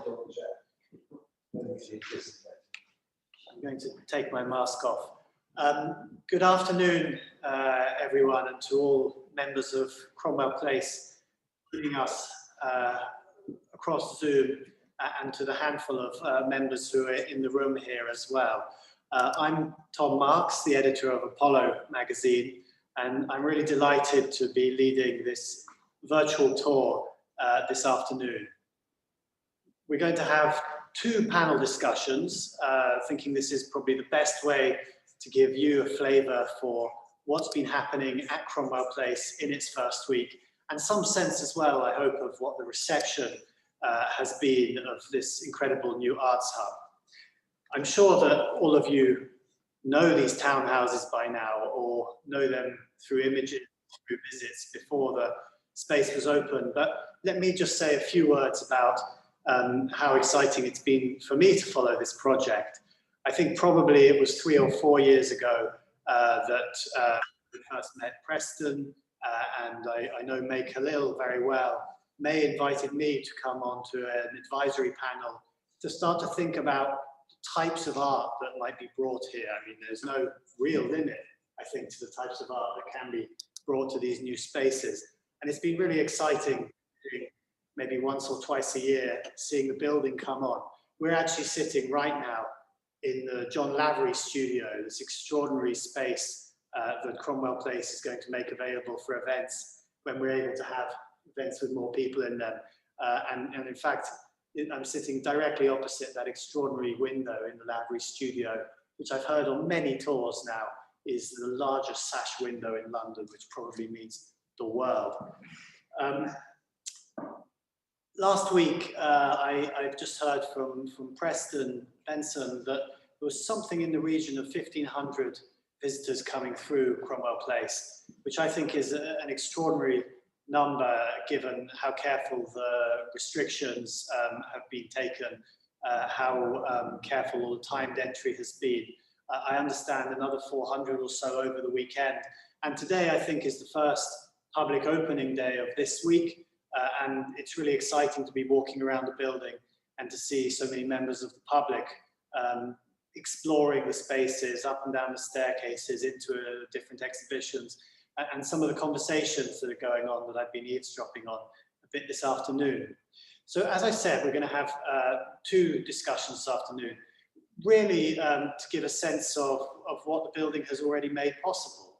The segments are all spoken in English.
I'm going to take my mask off. Good afternoon, everyone, and to all members of Cromwell Place joining us across Zoom, and to the handful of members who are in the room here as well. I'm Tom Marks, the editor of Apollo magazine, and I'm really delighted to be leading this virtual tour this afternoon. We're going to have two panel discussions, thinking this is probably the best way to give you a flavour for what's been happening at Cromwell Place in its first week, and some sense as well, I hope, of what the reception has been of this incredible new arts hub. I'm sure that all of you know these townhouses by now, or know them through images, through visits before the space was open, but let me just say a few words about how exciting it's been for me to follow this project. I think probably it was 3 or 4 years ago that we first met Preston, and I know May Khalil very well. May invited me to come on to an advisory panel to start to think about types of art that might be brought here. I mean, there's no real limit, I think, to the types of art that can be brought to these new spaces. And it's been really exciting, maybe once or twice a year, seeing the building come on. We're actually sitting right now in the John Lavery studio, this extraordinary space that Cromwell Place is going to make available for events when we're able to have events with more people in them. And in fact, I'm sitting directly opposite that extraordinary window in the Lavery studio, which I've heard on many tours now is the largest sash window in London, which probably means the world. Last week, I just heard from Preston Benson that there was something in the region of 1,500 visitors coming through Cromwell Place, which I think is an extraordinary number given how careful the restrictions have been taken, how careful all the timed entry has been. I understand another 400 or so over the weekend. And today, I think, is the first public opening day of this week. And it's really exciting to be walking around the building and to see so many members of the public exploring the spaces, up and down the staircases into different exhibitions, and some of the conversations that are going on that I've been eavesdropping on a bit this afternoon. So as I said, we're going to have two discussions this afternoon, really to give a sense of what the building has already made possible.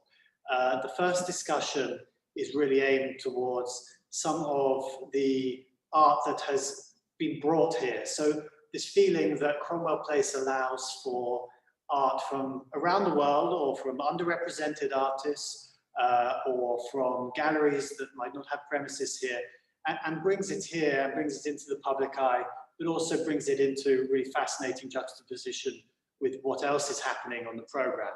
The first discussion is really aimed towards some of the art that has been brought here. So this feeling that Cromwell Place allows for art from around the world, or from underrepresented artists, or from galleries that might not have premises here, and brings it here and brings it into the public eye, but also brings it into really fascinating juxtaposition with what else is happening on the program.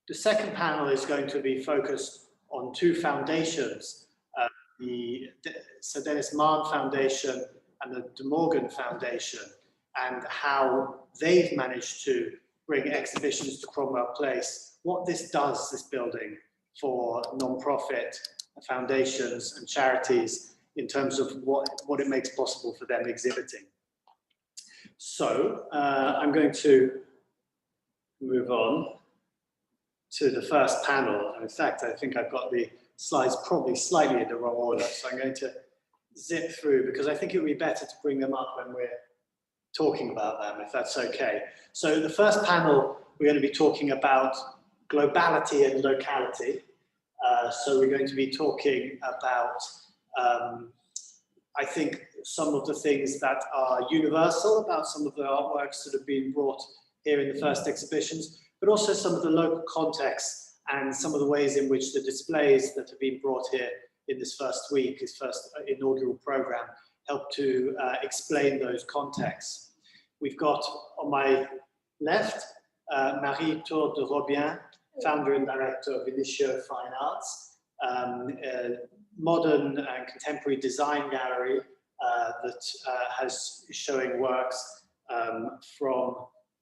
The second panel is going to be focused on two foundations, the Sir Denis Mahon Foundation and the De Morgan Foundation, and how they've managed to bring exhibitions to Cromwell Place, what this does, this building, for non-profit foundations and charities in terms of what it makes possible for them exhibiting. So I'm going to move on to the first panel. In fact, I think I've got the slides probably slightly in the wrong order, so I'm going to zip through because I think it would be better to bring them up when we're talking about them, if that's okay. So the first panel, we're going to be talking about globality and locality. So we're going to be talking about, I think, some of the things that are universal about some of the artworks that have been brought here in the first exhibitions, but also some of the local contexts and some of the ways in which the displays that have been brought here in this first week, this first inaugural program, help to explain those contexts. We've got on my left, Marie-Tour de Robien, founder and director of Initio Fine Arts, a modern and contemporary design gallery that is showing works from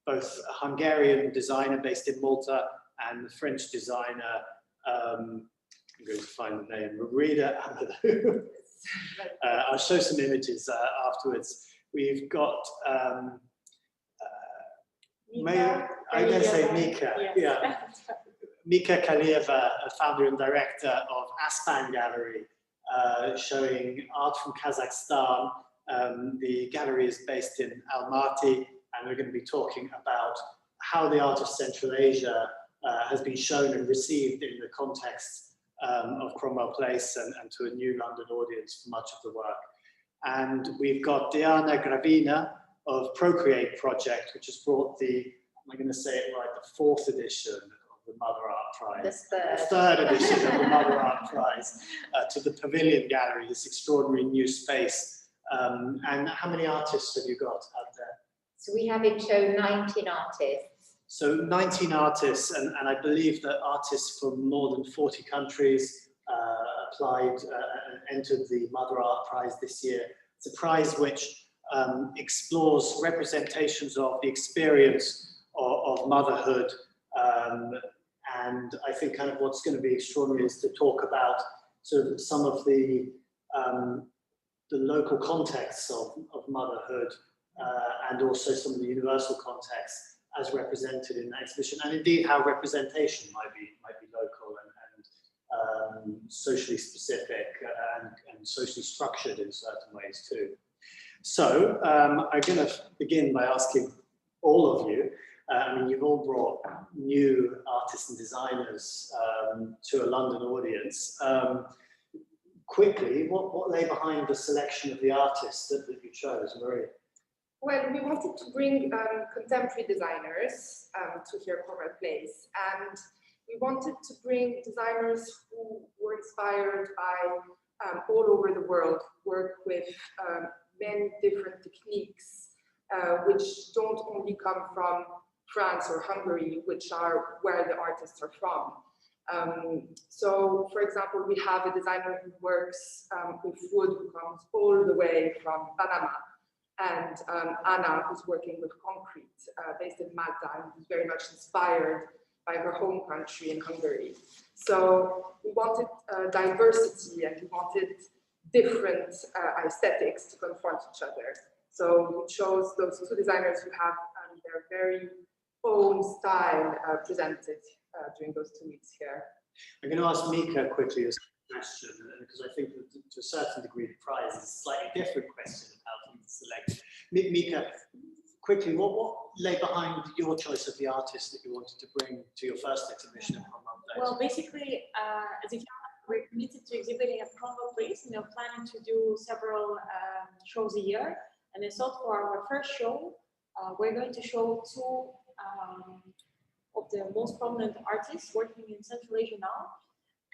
both a Hungarian designer based in Malta and the French designer, I'm going to find the name, Orietta. I'll show some images afterwards. We've got, Mika, I'm going to say Mika, yes. yeah. Mika Kalieva, founder and director of Aspan Gallery, showing art from Kazakhstan. The gallery is based in Almaty, and we're going to be talking about how the art of Central Asia has been shown and received in the context of Cromwell Place and to a new London audience for much of the work. And we've got Diana Gravina of Procreate Project, which has brought the, am I going to say it right, the 4th edition of the Mother Art Prize, the third edition of the Mother Art Prize to the Pavilion Gallery, this extraordinary new space. And how many artists have you got out there? So we have in show 19 artists. So 19 artists, and I believe that artists from more than 40 countries applied and entered the Mother Art Prize this year. It's a prize which explores representations of the experience of motherhood, and I think kind of what's going to be extraordinary is to talk about sort of some of the local contexts of motherhood and also some of the universal contexts as represented in the exhibition, and indeed how representation might be local and socially specific and socially structured in certain ways too. So I'm going to begin by asking all of you, I mean, you've all brought new artists and designers to a London audience. Quickly, what lay behind the selection of the artists that you chose, Maria? Well, we wanted to bring contemporary designers to here, Cromwell Place, and we wanted to bring designers who were inspired by all over the world, work with many different techniques, which don't only come from France or Hungary, which are where the artists are from. So, for example, we have a designer who works with wood, who comes all the way from Panama, and Anna, who's working with concrete, based in Malta, and who's very much inspired by her home country in Hungary. So we wanted diversity, and we wanted different aesthetics to confront each other. So we chose those two designers who have their very own style presented during those 2 weeks here. I'm going to ask Mika quickly this question, because I think that to a certain degree the prize is a slightly different question of how to select. Mika, quickly, what lay behind your choice of the artist that you wanted to bring to your first exhibition at Cromwell Place? Well, basically, as a we're committed to exhibiting at Cromwell Place, and we're planning to do several shows a year. And I thought for our first show, we're going to show two of the most prominent artists working in Central Asia now.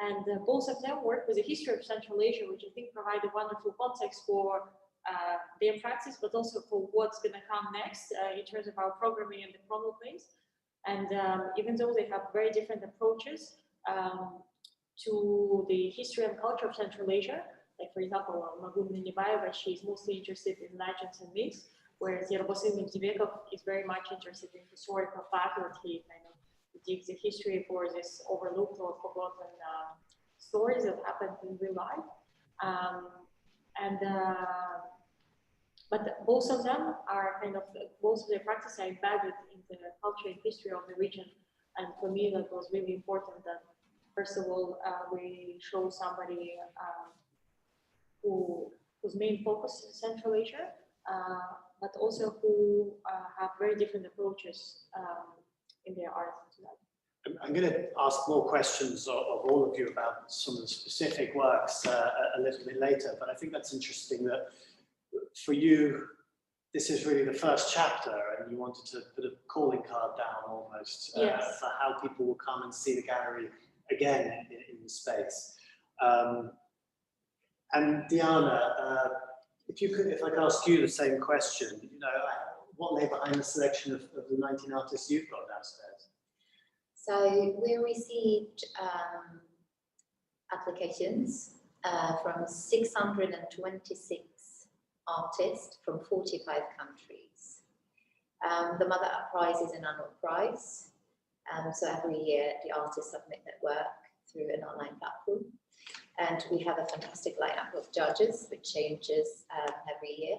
And both of them work with the history of Central Asia, which I think provide a wonderful context for their practice, but also for what's going to come next in terms of our programming in the Cromwell Place. And even though they have very different approaches to the history and culture of Central Asia, like for example, Magun Ninibayeva, she's mostly interested in legends and myths, whereas Yerbosim Mivdivekov is very much interested in historical fact. He kind of digs the history for this overlooked or forgotten stories that happened in real life. But both of them are kind of, both of their practices are embedded in the culture and history of the region. And for me, that was really important that, first of all, we show somebody whose main focus is Central Asia, but also who have very different approaches in their art. I'm going to ask more questions of all of you about some of the specific works a little bit later, but I think that's interesting that for you, this is really the first chapter, and you wanted to put a calling card down almost yes. for how people will come and see the gallery again in the space. And Diana, if I could ask you the same question, you know, what lay behind the selection of the 19 artists you've got downstairs? So we received applications from 626 artists from 45 countries. The Mother Art Prize is an annual prize. So every year the artists submit their work through an online platform. And we have a fantastic lineup of judges, which changes every year.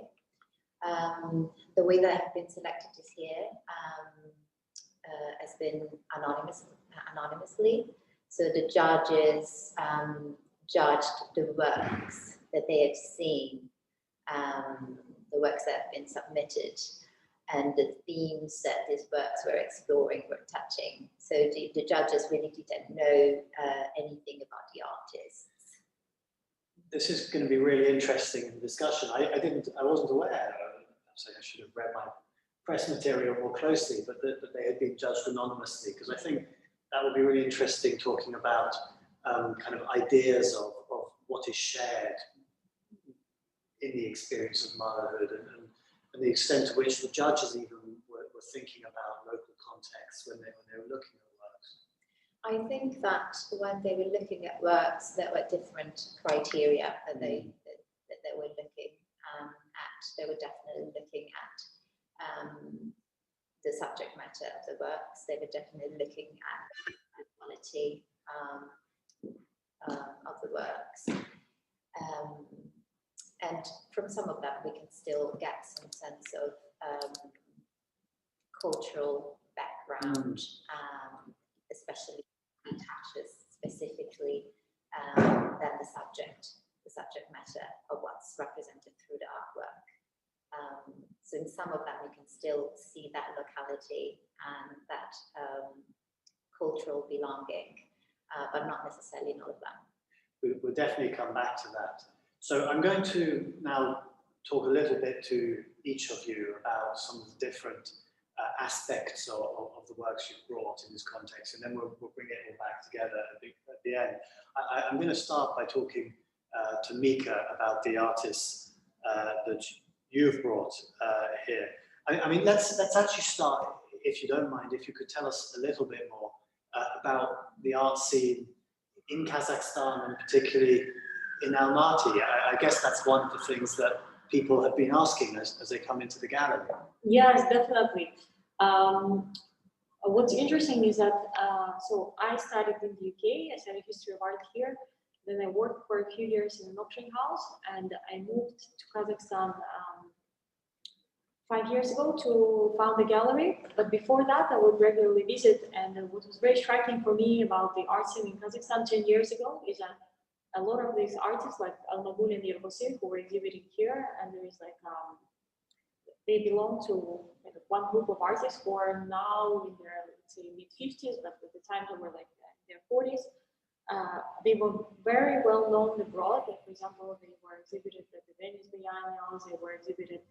The way that have been selected this year has been anonymously. So the judges judged the works that they have seen, the works that have been submitted, and the themes that these works were exploring, were touching. So the judges really didn't know anything about the artists. This is going to be really interesting in the discussion. I wasn't aware. I should have read my press material more closely, but that they had been judged anonymously, because I think that would be really interesting, talking about kind of ideas of what is shared in the experience of motherhood, and the extent to which the judges even were thinking about local context when they were looking at works. I think that when they were looking at works, there were different criteria that they were looking at. They were definitely looking at the subject matter of the works. They were definitely looking at the quality of the works. And from some of them, we can still get some sense of cultural background, especially attaches specifically than the subject matter of what's represented through the artwork. So in some of them, we can still see that locality and that cultural belonging, but not necessarily in all of them. We'll definitely come back to that. So I'm going to now talk a little bit to each of you about some of the different aspects of the works you've brought in this context, and then we'll bring it all back together at the end. I'm going to start by talking to Mika about the artists that you've brought here. I mean, let's actually start, if you don't mind, if you could tell us a little bit more about the art scene in Kazakhstan, and particularly in Almaty. I guess that's one of the things that people have been asking as they come into the gallery. Yes, definitely. What's interesting is that, so I studied in the UK, I studied history of art here, then I worked for a few years in an auction house, and I moved to Kazakhstan 5 years ago to found a gallery. But before that, I would regularly visit, and what was very striking for me about the art scene in Kazakhstan 10 years ago is that a lot of these artists like Almagul and Yergosir, who were exhibiting here, and there is like, they belong to kind of one group of artists who are now in their, let's say, mid-50s, but at the time they were like in their 40s. They were very well known abroad. Like, for example, they were exhibited at the Venice Biennials, they were exhibited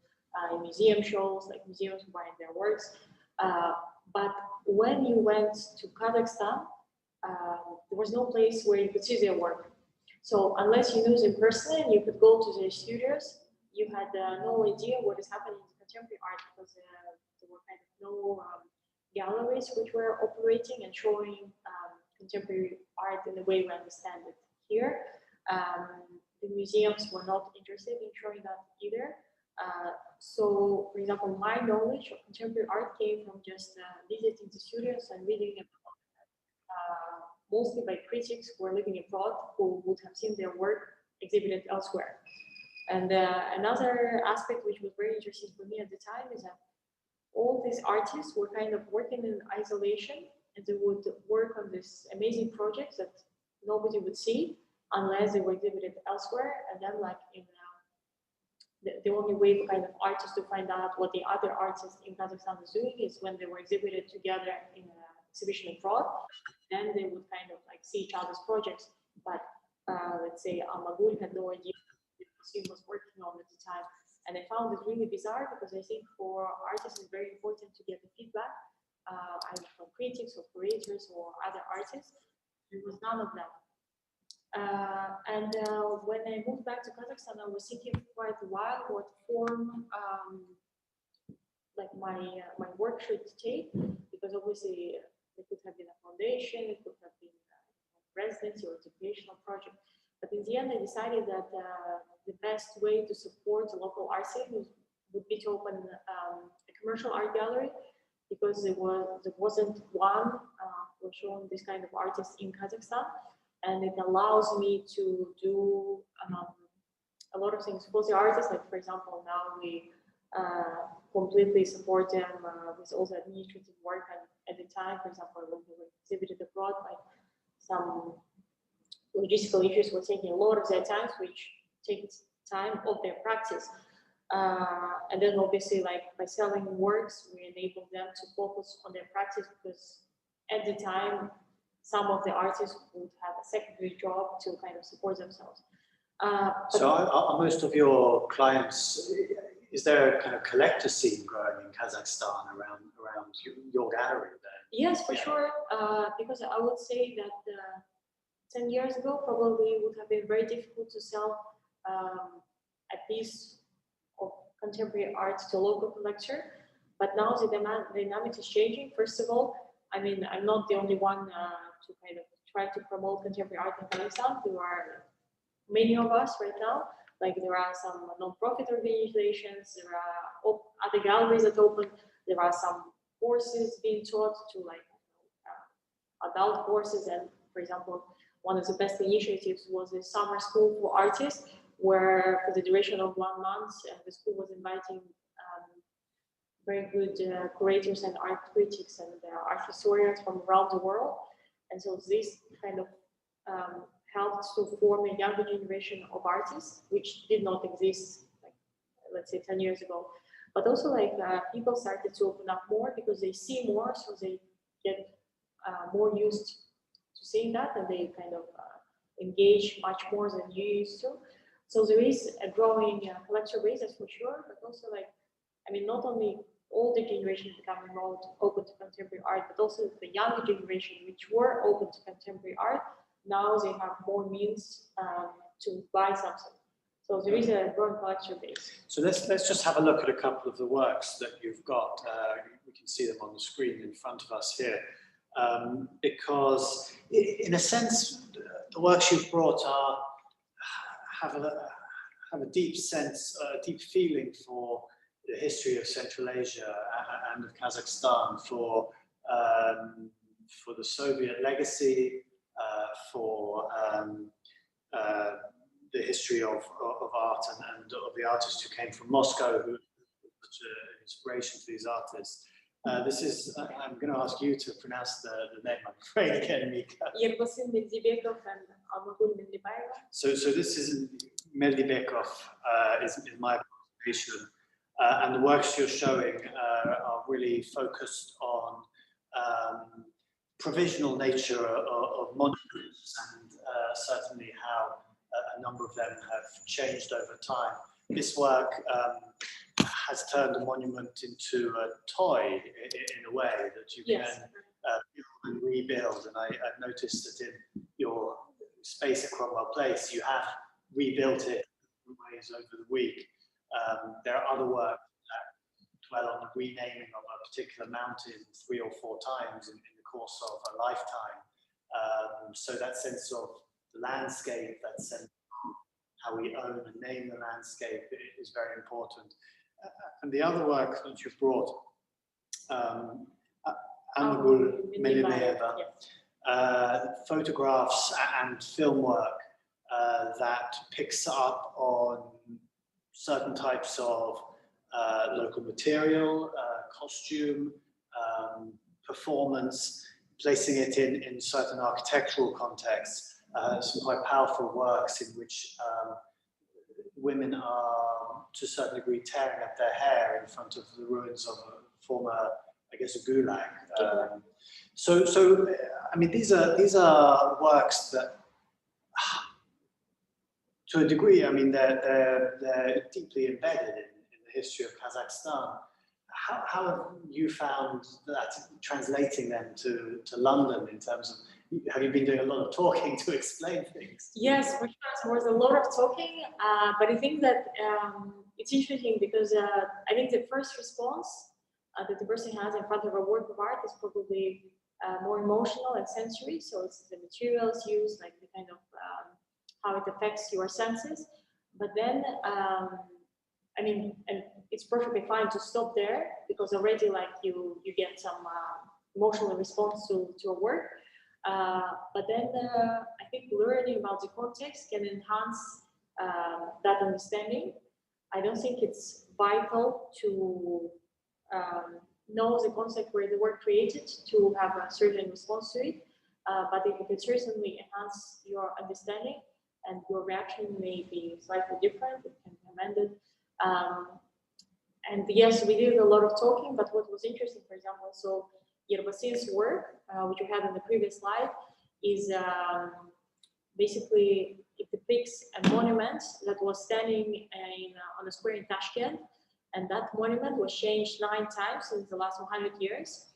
in museum shows, like museums buying their works. But when you went to Kazakhstan, there was no place where you could see their work. So unless you knew them personally and you could go to their studios, you had no idea what is happening in contemporary art, because there were kind of no galleries which were operating and showing contemporary art in the way we understand it here. The museums were not interested in showing that either. So, for example, my knowledge of contemporary art came from just visiting the studios and reading about mostly by critics who are living abroad, who would have seen their work exhibited elsewhere. And another aspect which was very interesting for me at the time is that all these artists were kind of working in isolation, and they would work on this amazing projects that nobody would see unless they were exhibited elsewhere. And then, like, in the only way for kind of artists to find out what the other artists in Kazakhstan was doing is when they were exhibited together in an exhibition abroad. Then they would kind of like see each other's projects. But let's say Almagul had no idea what he was working on at the time. And I found it really bizarre, because I think for artists it's very important to get the feedback either from critics or curators or other artists. There was none of them. When I moved back to Kazakhstan, I was thinking for quite a while what form like my work should take, because obviously it could have been a foundation, it could have been a residency or educational project. But in the end, I decided that the best way to support the local art scene would be to open a commercial art gallery, because there wasn't one who was showing this kind of artists in Kazakhstan. and it allows me to do a lot of things for the artists. Like, for example, now we completely support them with all the administrative work, and at the time, for example, when we were exhibited abroad, like some logistical issues were taking a lot of their time, which takes time of their practice. And then obviously, like, by selling works, we enable them to focus on their practice, because at the time, some of the artists would have a secondary job to kind of support themselves. So are most of your clients, is there a kind of collector scene growing in Kazakhstan around your gallery there? Yes, for sure, because I would say that 10 years ago, probably it would have been very difficult to sell a piece of contemporary art to a local collector. But now the dynamic is changing. First of all, I mean, I'm not the only one to kind of try to promote contemporary art in Kazakhstan. There are many of us right now. Like, there are some non-profit organizations, there are other galleries that open, there are some courses being taught to, like, adult courses. And for example, one of the best initiatives was a summer school for artists, where for the duration of 1 month, the school was inviting very good curators and art critics and art historians from around the world. And so this kind of helped to form a younger generation of artists, which did not exist, like, let's say 10 years ago. But also, like, people started to open up more because they see more, so they get more used to seeing that, and they kind of engage much more than you used to. So there is a growing collector base, that's for sure, but also, like, I mean, not only older generation becoming more open to contemporary art, but also the younger generation, which were open to contemporary art, now they have more means to buy something. So there is a growing collector base. So let's just have a look at a couple of the works that you've got. We can see them on the screen in front of us here. Because in a sense, the works you've brought have a deep sense, a deep feeling for the history of Central Asia and of Kazakhstan, for the Soviet legacy, for the history of art and of the artists who came from Moscow, who were such an inspiration for these artists. This is, I'm going to ask you to pronounce the name, I'm afraid, again, Mika. So this is Meldibekov, is my pronunciation. And the works you're showing are really focused on provisional nature of monuments, and certainly how a number of them have changed over time. This work has turned a monument into a toy in a way that you can build and rebuild. And I've noticed that in your space at Cromwell Place, you have rebuilt it in ways over the week. There are other works that dwell on the renaming of a particular mountain 3 or 4 times in the course of a lifetime. So that sense of the landscape, that sense of how we own and name the landscape is very important. And the other work that you've brought, Anagul Melineeva, photographs and film work that picks up on certain types of local material, costume, performance, placing it in certain architectural contexts. Some quite powerful works in which women are, to a certain degree, tearing up their hair in front of the ruins of a former, I guess, a gulag. So I mean, these are works that, to a degree, I mean, they're deeply embedded in the history of Kazakhstan. How have you found that translating them to London in terms of, have you been doing a lot of talking to explain things? Yes, for sure. There was a lot of talking, but I think that it's interesting because I think the first response that the person has in front of a work of art is probably more emotional and sensory. So it's the materials used, like the kind of how it affects your senses. But then, I mean, and it's perfectly fine to stop there because already, like, you get some emotional response to a work. But then I think learning about the context can enhance that understanding. I don't think it's vital to know the concept where the work created to have a certain response to it, but it can certainly enhance your understanding, and your reaction may be slightly different. It can be amended. And yes, we did a lot of talking, but what was interesting, for example, so Yerbasin's work, which we had in the previous slide, is basically it depicts a monument that was standing on a square in Tashkent, and that monument was changed 9 times in the last 100 years.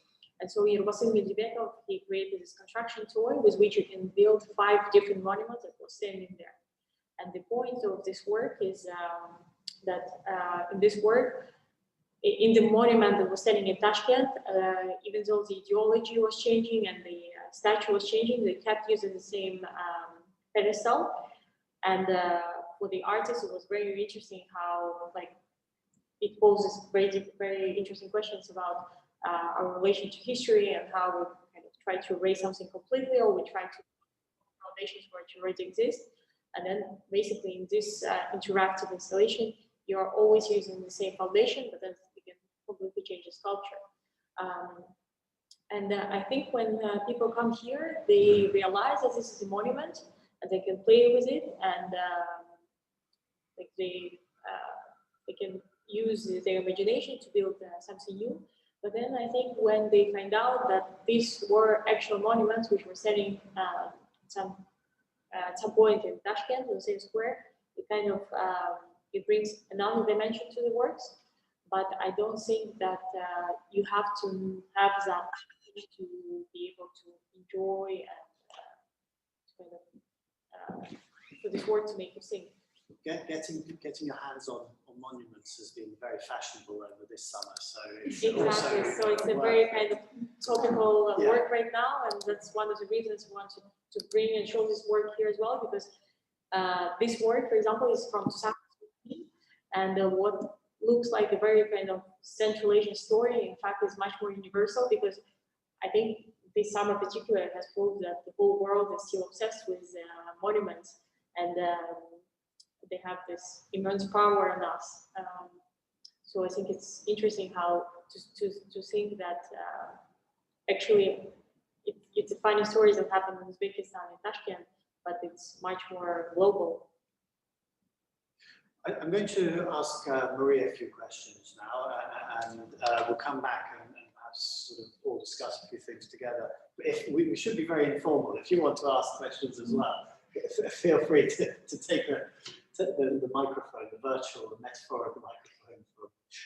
And so Yerbasin Medvedov, he created this construction toy with which you can build 5 different monuments that were standing there. And the point of this work is that in this work, in the monument that was standing in Tashkent, even though the ideology was changing and the statue was changing, they kept using the same pedestal. And for the artist, it was very interesting how it poses very interesting questions about our relation to history and how we kind of try to erase something completely, or we try to foundations for it to already exist. And then basically in this interactive installation, you're always using the same foundation, but then you can completely change the sculpture. And I think when people come here, they realize that this is a monument and they can play with it, and they can use their imagination to build something new. But then I think when they find out that these were actual monuments which were standing at some point in Tashkent, in the same square, it kind of it brings another dimension to the works. But I don't think that you have to have that to be able to enjoy and kind of for this work to make you think. Getting your hands on monuments has been very fashionable over this summer. So it's exactly. So it's a very kind of topical work right now, and that's one of the reasons we want to bring and show this work here as well, because this work, for example, is from 2015, and what looks like a very kind of Central Asian story, in fact, is much more universal, because I think this summer particularly has proved that the whole world is still obsessed with monuments, and they have this immense power on us. So I think it's interesting how to think that actually it's a funny stories that happen in Uzbekistan and Tashkent, but it's much more global. I'm going to ask Maria a few questions now, and we'll come back and perhaps sort of all discuss a few things together. But if we should be very informal. If you want to ask questions as well, feel free to take the microphone, the virtual, the metaphorical microphone.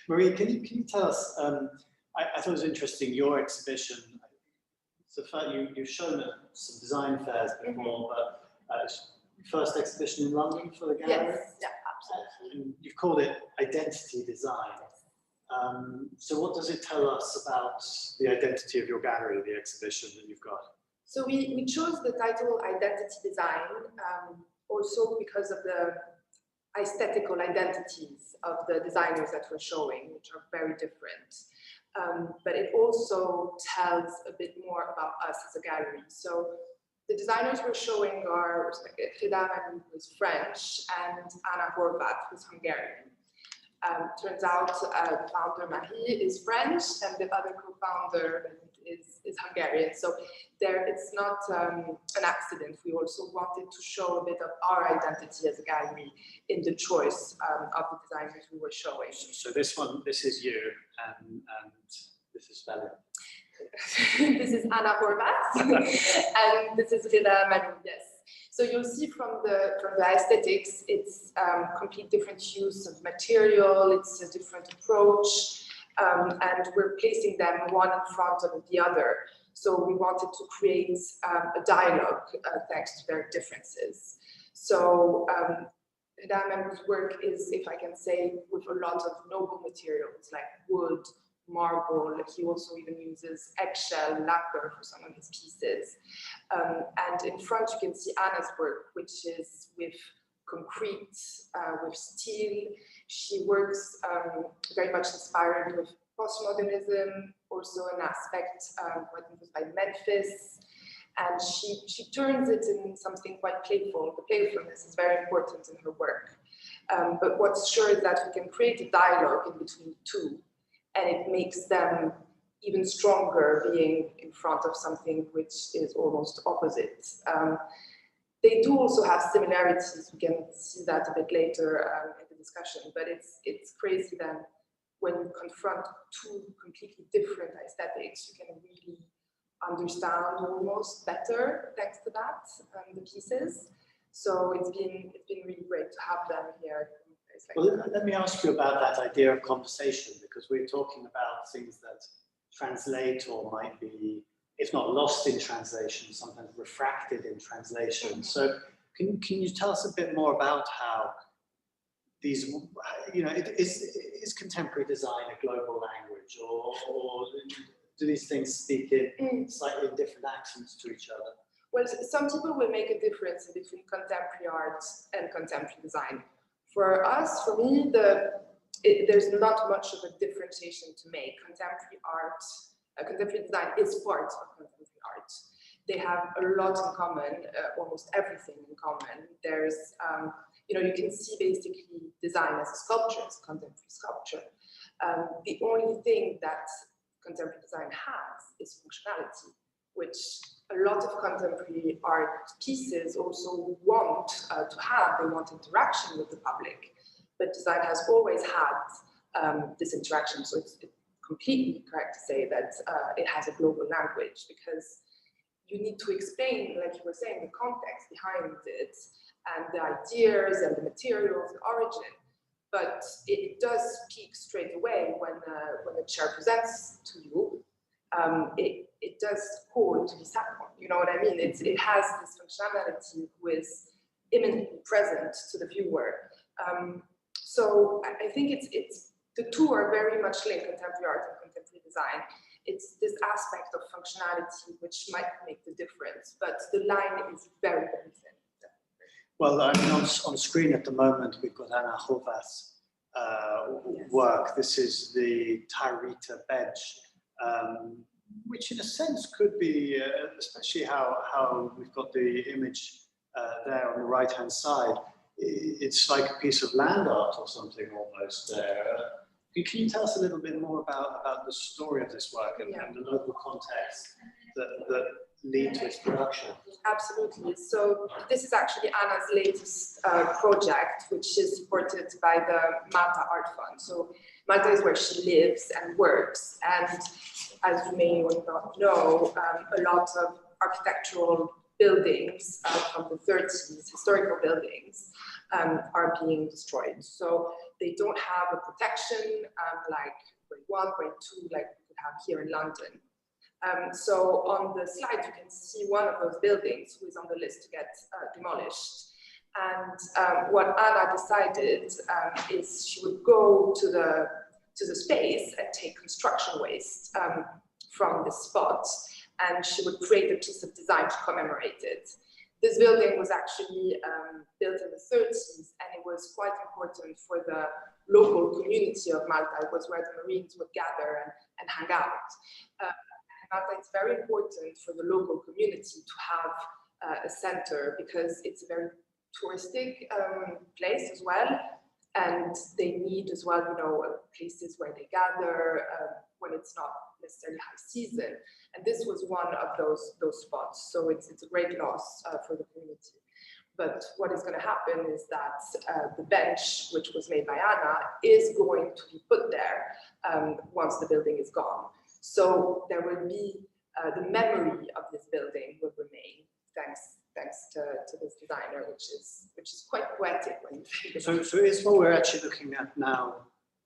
Maria, can you tell us, I thought it was interesting, your exhibition, so you've shown at some design fairs before, but first exhibition in London for the gallery? Yes, yeah, absolutely. And you've called it identity design. So what does it tell us about the identity of your gallery, the exhibition that you've got? So we chose the title identity design also because of the aesthetical identities of the designers that we're showing, which are very different. But it also tells a bit more about us as a gallery. So the designers we're showing are Orietta, who is French, and Anna Horvath, who's Hungarian. Turns out the founder Marie is French, and the other co-founder is Hungarian. So it's not an accident. We also wanted to show a bit of our identity as a gallery in the choice of the designers we were showing. So this is you, and this is Valerie. This is Anna Horvath, and this is Rida Manu, yes. So you'll see from the aesthetics, it's complete different use of material, it's a different approach, and we're placing them one in front of the other. So we wanted to create a dialogue thanks to their differences. So Rida Manu's work is, if I can say, with a lot of noble materials like wood, marble. He also even uses eggshell lacquer for some of his pieces. And in front you can see Anna's work, which is with concrete, with steel. She works very much inspired with postmodernism, also an aspect what was by Memphis. And she turns it in something quite playful. The playfulness is very important in her work. But what's sure is that we can create a dialogue in between the two, and it makes them even stronger being in front of something which is almost opposite. They do also have similarities. We can see that a bit later in the discussion, but it's crazy then when you confront two completely different aesthetics, you can really understand almost better thanks to that, the pieces. So it's been really great to have them here. Well, let me ask you about that idea of conversation, because we're talking about things that translate or might be, if not lost in translation, sometimes refracted in translation. So can you tell us a bit more about how these, you know, is contemporary design a global language, or do these things speak in slightly different accents to each other? Well, some people will make a difference between contemporary art and contemporary design. For us, for me, there's not much of a differentiation to make. Contemporary art, contemporary design is part of contemporary art. They have a lot in common, almost everything in common. There's, you know, you can see basically design as a sculpture, as a contemporary sculpture. The only thing that contemporary design has is functionality, which a lot of contemporary art pieces also want to have. They want interaction with the public, but design has always had this interaction. So it's completely correct to say that it has a global language, because you need to explain, like you were saying, the context behind it and the ideas and the materials, the origin. But it does speak straight away when the chair presents to you. It does call to be sat on. You know what I mean? It has this functionality with imminently present to the viewer. So I think it's the two are very much linked, contemporary art and contemporary design. It's this aspect of functionality which might make the difference, but the line is very, very thin. Well, I mean, on screen at the moment, we've got Anna Horvath's work. This is the Taurita bench, which in a sense could be, especially how we've got the image there on the right-hand side, it's like a piece of land art or something almost there. Can you tell us a little bit more about the story of this work and the local context that lead to its production? Absolutely. So this is actually Anna's latest project, which is supported by the Malta Art Fund. So Malta is where she lives and works. And as you may or not know, a lot of architectural buildings from the 30s, historical buildings, are being destroyed. So they don't have a protection like grade 1, grade 2, like we could have here in London. So on the slide, you can see one of those buildings who is on the list to get demolished. And what Anna decided is she would go to the space and take construction waste from the spot, and she would create a piece of design to commemorate it. This building was actually built in the 30s, and it was quite important for the local community of Malta. It was where the Marines would gather and hang out. Malta, it's very important for the local community to have a center, because it's a very touristic place as well, and they need as well, you know, places where they gather when it's not necessarily high season. And this was one of those spots. So it's a great loss for the community. But what is going to happen is that the bench, which was made by Anna, is going to be put there once the building is gone. So there will be the memory of this building will remain thanks to this designer, which is quite poetic when you think about it. So is what we're actually looking at now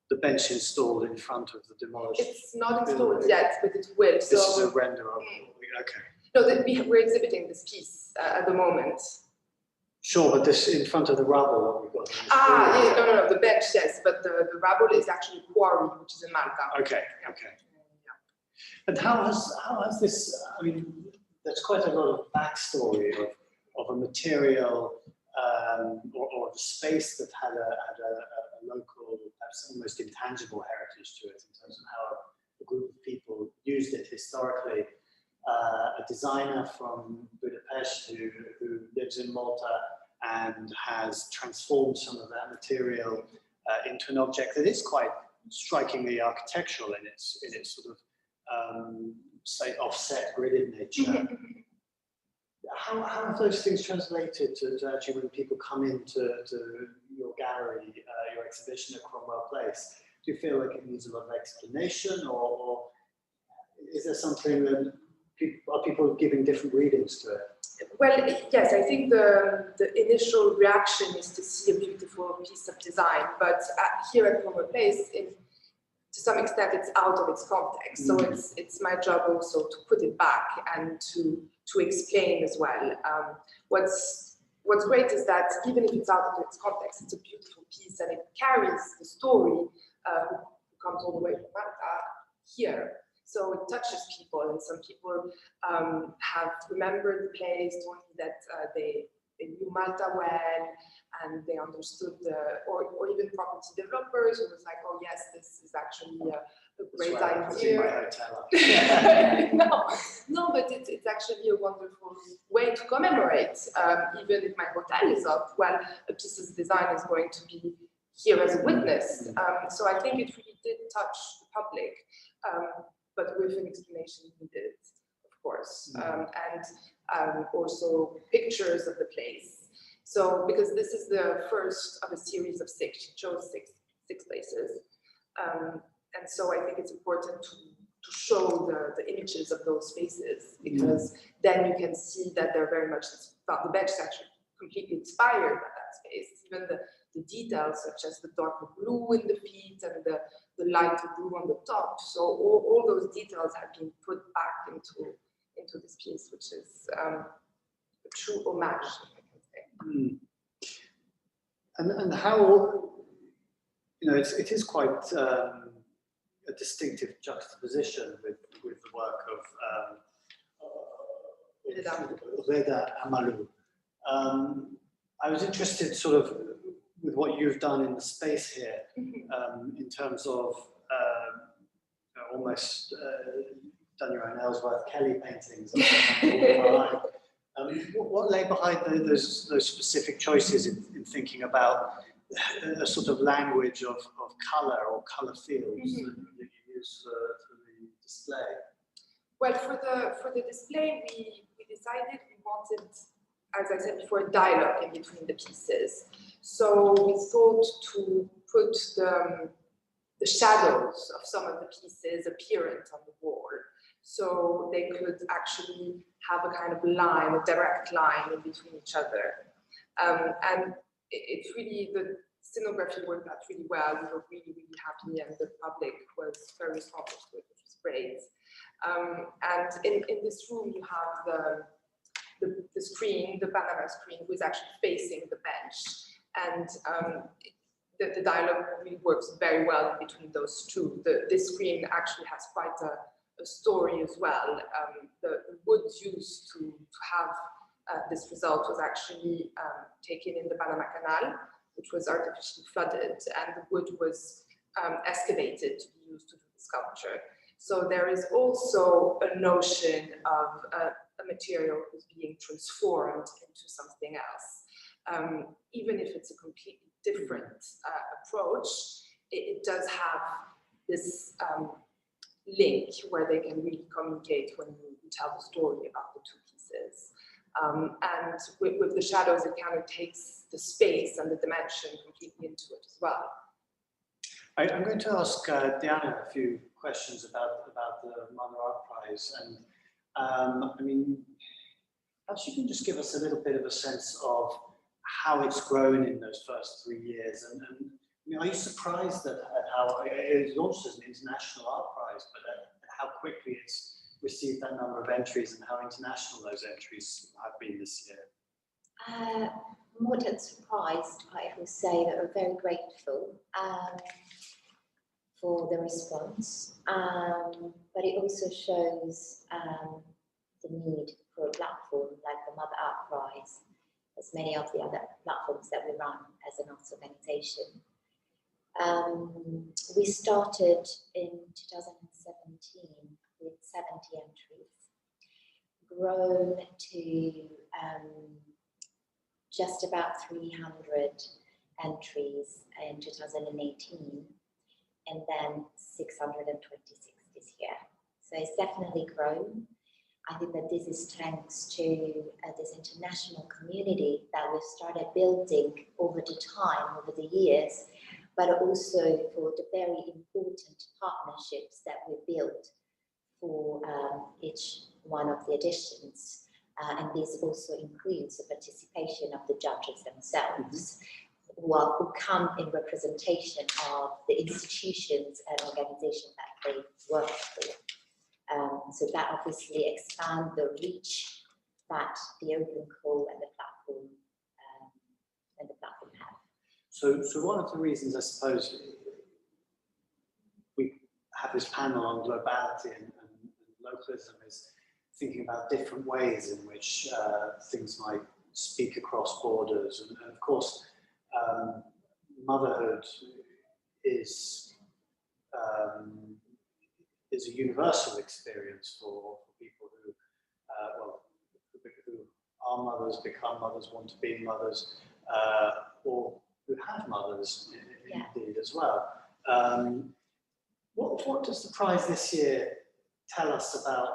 the bench installed in front of the demolished? It's not installed yet, but it will. This is a render of okay. No, we're exhibiting this piece at the moment. Sure, but this in front of the rubble that we've got. Yeah, no, the bench, yes, but the rubble is actually quarry, which is in Malta. Okay, okay. And how has this? I mean, there's quite a lot of backstory of a material or the space that had a local, perhaps almost intangible heritage to it in terms of how a group of people used it historically. a designer from Budapest who lives in Malta and has transformed some of that material into an object that is quite strikingly architectural in its sort of say offset gridded nature. How have those things translated to actually when people come into your gallery, your exhibition at Cromwell Place? Do you feel like it needs a lot of explanation, or is there something that are people giving different readings to it? Well, yes, I think the initial reaction is to see a beautiful piece of design, but here at Cromwell Place, to some extent, it's out of its context. So it's my job also to put it back and to explain as well. What's great is that even if it's out of its context, it's a beautiful piece and it carries the story who comes all the way from Malta here. So it touches people, and some people have remembered the place, told me that they knew Malta well, and they understood or even property developers who was like, oh yes, this is actually a great idea. No, but it's actually a wonderful way to commemorate. Even if my hotel is up, well, a piece's design is going to be here as a witness. So I think it really did touch the public. But with an explanation needed, of course, and also pictures of the place. So, because this is the first of a series of 6, she chose six places, and so I think it's important to show the images of those spaces, because then you can see that they're very much, the bench is actually completely inspired by that space. Even the details, such as the darker blue in the feet and the lighter blue on the top. So all those details have been put back into this piece, which is a true homage, I can say. And how, it is quite a distinctive juxtaposition with the work of Orietta Amalu. I was interested sort of with what you've done in the space here, in terms of almost done your own Ellsworth Kelly paintings. What lay behind those specific choices in thinking about a sort of language of colour or colour fields that you use for the display? Well, for the display, we decided we wanted, as I said before, a dialogue in between the pieces. So we thought to put the shadows of some of the pieces apparent on the wall, so they could actually have a kind of line, a direct line in between each other. And it really, the scenography worked out really well. We were really, really happy, and the public was very responsive to it, which was great. And in this room, you have the screen, the Panama screen, who is actually facing the bench. And the dialogue really works very well in between those two. This screen actually has quite a story as well. The wood used to have this result was actually taken in the Panama Canal, which was artificially flooded, and the wood was excavated to be used to do the sculpture. So there is also a notion of a material is being transformed into something else. Even if it's a completely different approach, it does have this link where they can really communicate when you tell the story about the two pieces. And with the shadows, it kind of takes the space and the dimension completely into it as well. I'm going to ask Diana a few questions about the Mahon Art Prize, and I mean, perhaps you can just give us a little bit of a sense of how it's grown in those first 3 years, and I mean, are you surprised at how it was launched as an international art prize, but at how quickly it's received that number of entries and how international those entries have been this year? More than surprised, I will say that we're very grateful for the response, but it also shows the need for a platform like the Mother Art Prize, as many of the other platforms that we run as an arts organization. We started in 2017 with 70 entries, grown to just about 300 entries in 2018, and then 626 this year. So it's definitely grown. I think that this is thanks to this international community that we've started building over the time, over the years, but also for the very important partnerships that we built for each one of the editions. And this also includes the participation of the judges themselves, who come in representation of the institutions and organizations that they work for. So that obviously expands the reach that the open call and the platform have. So one of the reasons, I suppose, we have this panel on globality and localism is thinking about different ways in which things might speak across borders. And of course, motherhood is a universal experience for people who, who are mothers, become mothers, want to be mothers, or who have mothers indeed as well. What does the prize this year tell us about,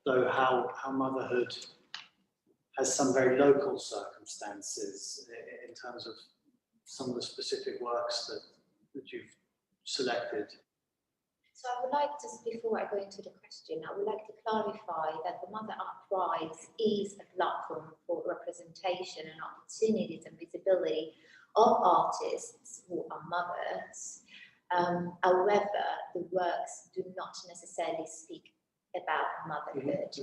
though, how motherhood has some very local circumstances in terms of some of the specific works that you've selected? So I would like, just before I go into the question, I would like to clarify that the Mother Art Prize is a platform for representation and opportunities and visibility of artists who are mothers. However, the works do not necessarily speak about motherhood.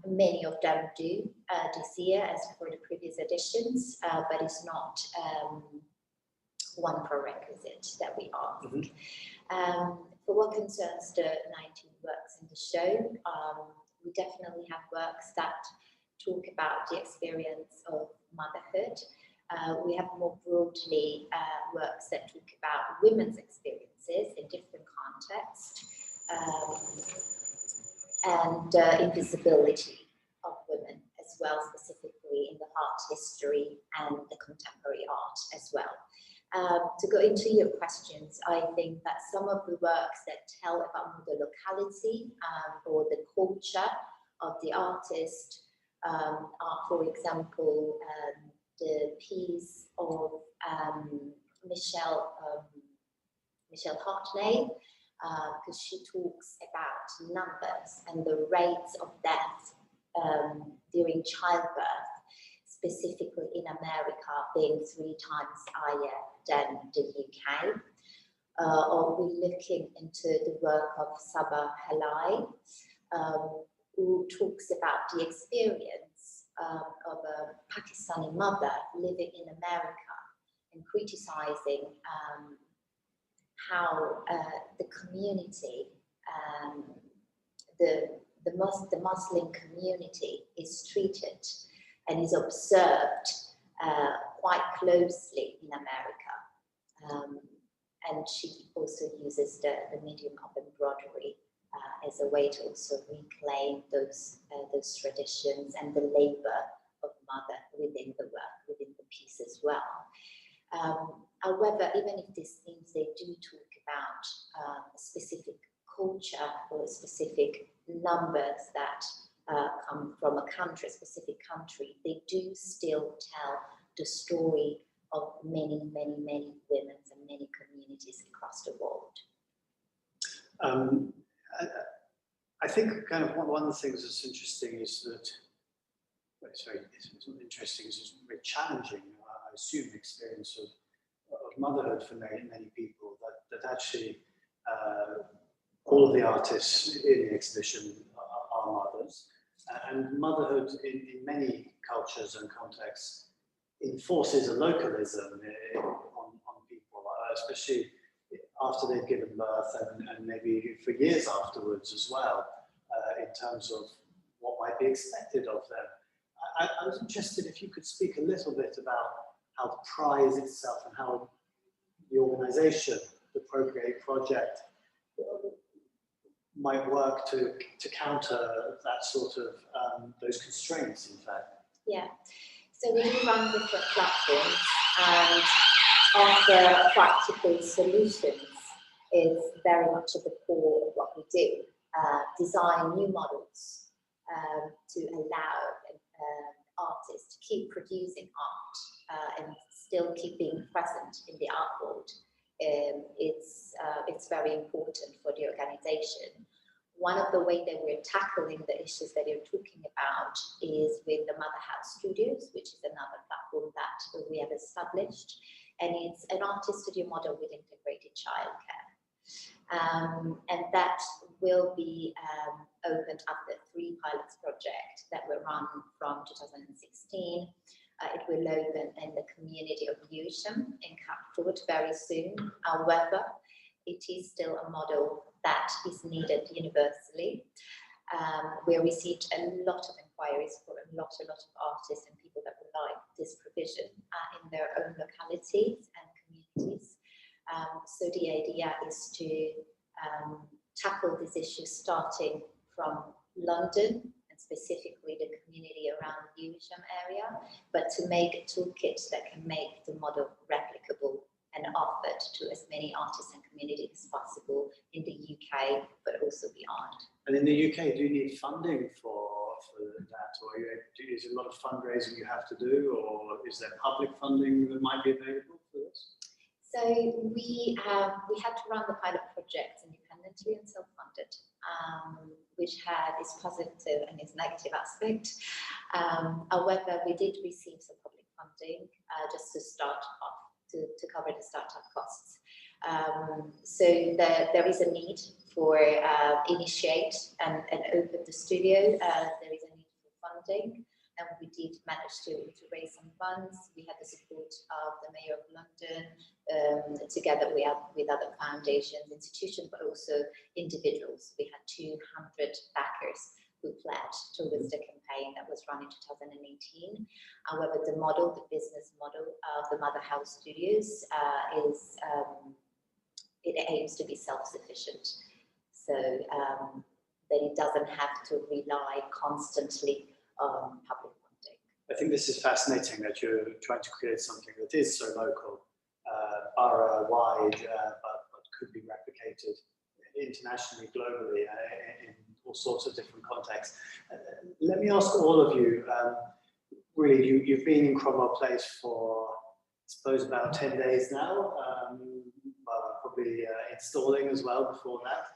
Many of them do this year, as for the previous editions, but it's not one prerequisite that we ask. For what concerns the 19 works in the show, we definitely have works that talk about the experience of motherhood. We have more broadly works that talk about women's experiences in different contexts, and invisibility of women as well, specifically in the art history and the contemporary art as well. To go into your questions, I think that some of the works that tell about the locality or the culture of the artist are, for example, the piece of Michelle Hartnett, because she talks about numbers and the rates of death during childbirth, specifically in America, being 3 times higher than the UK. Or we're looking into the work of Sabah Halai, who talks about the experience of a Pakistani mother living in America and criticizing how the community, the Muslim community is treated and is observed quite closely in America. And she also uses the medium of embroidery as a way to also reclaim those traditions and the labor of mother within the work, within the piece as well. However, even if these things, they do talk about a specific culture or specific numbers that come from a country, a specific country, they do still tell the story of many, many, many women and many communities across the world. I think kind of one of the things that's interesting is that, well, it's not interesting, it's very challenging, I assume, experience of motherhood for many, many people, that actually all of the artists in the exhibition are mothers, and motherhood in many cultures and contexts enforces a localism on people, especially after they've given birth and maybe for years afterwards as well, in terms of what might be expected of them. I was interested if you could speak a little bit about how the prize itself and how the organisation, the Procreate project, might work to counter that sort of those constraints, in fact? Yeah, so we do run different platforms and offer practical solutions is very much at the core of what we do. Design new models to allow artists to keep producing art and still keep being present in the art world. It's very important for the organization. One of the ways that we're tackling the issues that you're talking about is with the Mother House Studios, which is another platform that we have established, and it's an artist studio model with integrated childcare. And that will be opened up the 3 pilots project that were run from 2016. It will open in the community of Lewisham in Catford very soon. However, it is still a model that is needed universally. We received a lot of inquiries for a lot of artists and people that would like this provision in their own localities and communities. So the idea is to tackle this issue starting from London and specifically the community around the Lewisham area, but to make a toolkit that can make the model replicable and offered to as many artists and communities as possible in the UK, but also beyond. And in the UK, do you need funding for that, or is it a lot of fundraising you have to do, or is there public funding that might be available for this? So we had to run the pilot project independently and self-funded, which had its positive and its negative aspect. However, we did receive some public funding just to start off, to cover the startup costs. So there is a need for initiate and open the studio. There is a need for funding, and we did manage to raise some funds. We had the support of the Mayor of London, together with other foundations, institutions, but also individuals. We had 200 backers who pledged towards the campaign that was run in 2018. However, the business model of the Mother House Studios it aims to be self-sufficient, so that it doesn't have to rely constantly on public funding. I think this is fascinating that you're trying to create something that is so local, borough-wide, but could be replicated internationally, globally, in all sorts of different contexts. Let me ask all of you, really, you've been in Cromwell Place for, I suppose, about 10 days now, well, probably installing as well before that.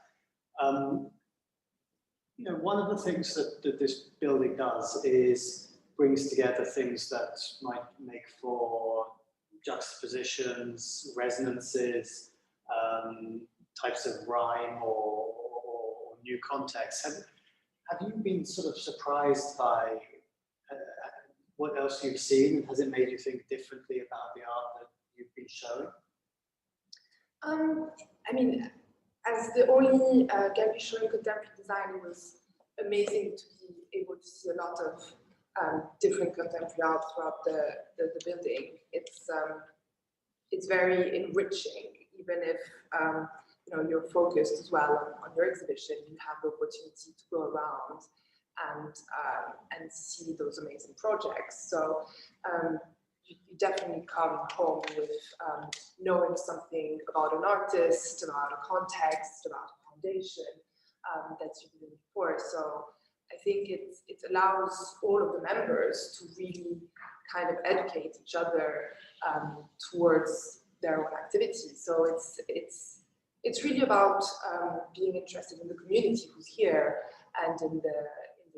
You know, one of the things that this building does is brings together things that might make for juxtapositions, resonances, types of rhyme or new contexts. Have you been sort of surprised by what else you've seen? Has it made you think differently about the art that you've been showing? I mean, as the only gallery showing contemporary design, it was amazing to be able to see a lot of different contemporary art throughout the building. It's very enriching, even if you know, you're focused as well on your exhibition. You have the opportunity to go around and see those amazing projects. So you definitely come home with knowing something about an artist, about a context, about a foundation that you've been looking for. So I think it allows all of the members to really kind of educate each other towards their own activities. So it's really about being interested in the community who's here and in the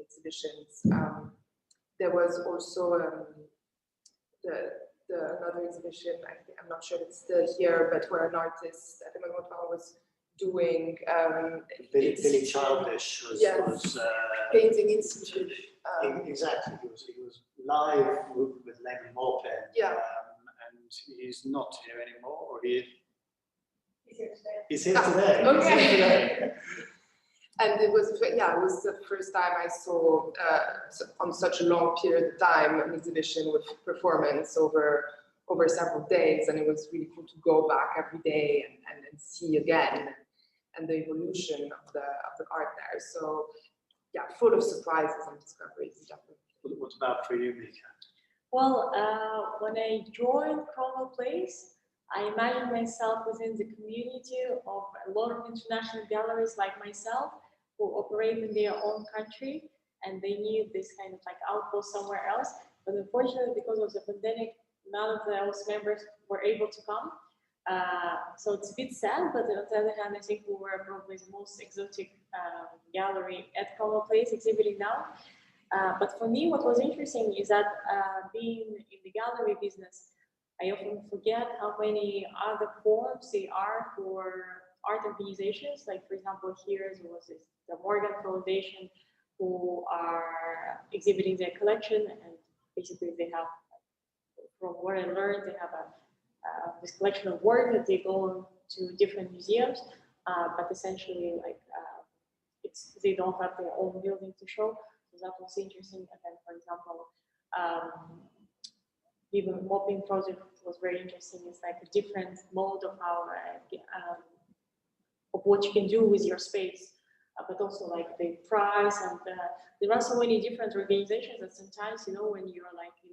exhibitions. There was also another exhibition, I'm not sure if it's still here, but where an artist at the moment was doing Billy Childish was Painting Institute. Exactly, he was live with Lemon Morpin. Yeah. And he's not here anymore, or he? He's here today. He's here today. Okay. He's here today. And it was the first time I saw, on such a long period of time, an exhibition with performance over several days, and it was really cool to go back every day and see again. and the evolution of the art there. So yeah, full of surprises and discoveries, definitely. What about for you, Mika? Well, when I joined Cromwell Place, I imagined myself within the community of a lot of international galleries like myself who operate in their own country, and they need this kind of like outpost somewhere else. But unfortunately, because of the pandemic, none of those members were able to come. So it's a bit sad, but on the other hand, I think we were probably the most exotic gallery at Cromwell Place exhibiting now. But for me, what was interesting is that being in the gallery business, I often forget how many other forms there are for art organizations. Like, for example, here there was the Morgan Foundation, who are exhibiting their collection, and basically they have, from what I learned, they have this collection of work that they go to different museums, but essentially, like, they don't have their own building to show. So that was interesting. And then, for example, even mopping project was very interesting. It's like a different mode of how of what you can do with your space, but also like the price, and there are so many different organizations that sometimes, you know, when you're like in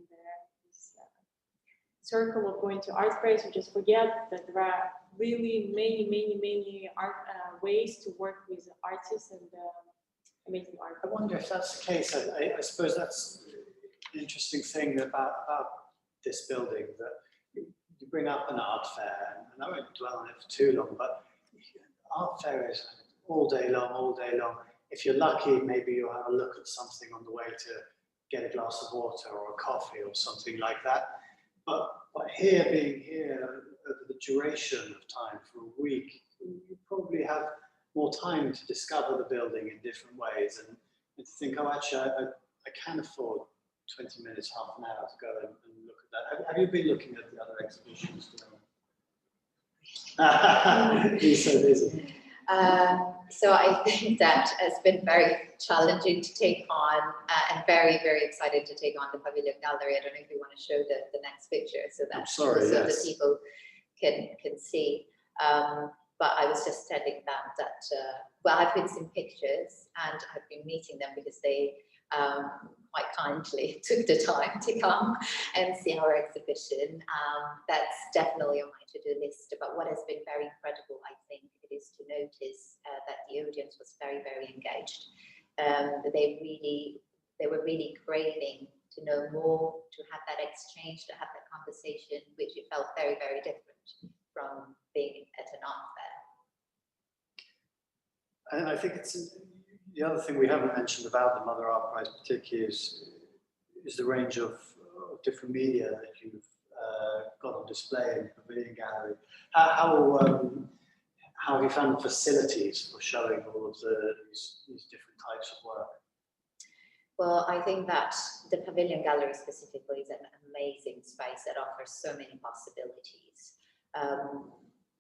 this circle of going to art fairs, you just forget that there are really many art ways to work with artists and amazing art. I wonder if that's the case. I suppose that's an interesting thing about this building, that you bring up an art fair, and I won't dwell on it for too long, but art fair is all day long. If you're lucky, maybe you'll have a look at something on the way to get a glass of water or a coffee or something like that. But here, being here over the duration of time for a week, you probably have more time to discover the building in different ways, and to think, oh, actually, I can afford 20 minutes, half an hour to go and look at that. Have you been looking at the other exhibitions? He's so busy. So I think that has been very challenging to take on, and very excited to take on the Pavilion Gallery. I don't know if you want to show the next picture so that the people can see. But I was just telling them that well, I've been seeing pictures and I've been meeting them because they quite kindly took the time to come and see our exhibition. That's definitely on my to-do list. But what has been very incredible, I think, it is to notice that the audience was very engaged. They were really craving to know more, to have that exchange, to have that conversation, which it felt very different from being at an art fair. And I think it's the other thing we haven't mentioned about the Mother Art Prize particularly is the range of different media that you've got on display in the Pavilion Gallery. How have you found facilities for showing all of these different types of work? Well, I think that the Pavilion Gallery specifically is an amazing space that offers so many possibilities.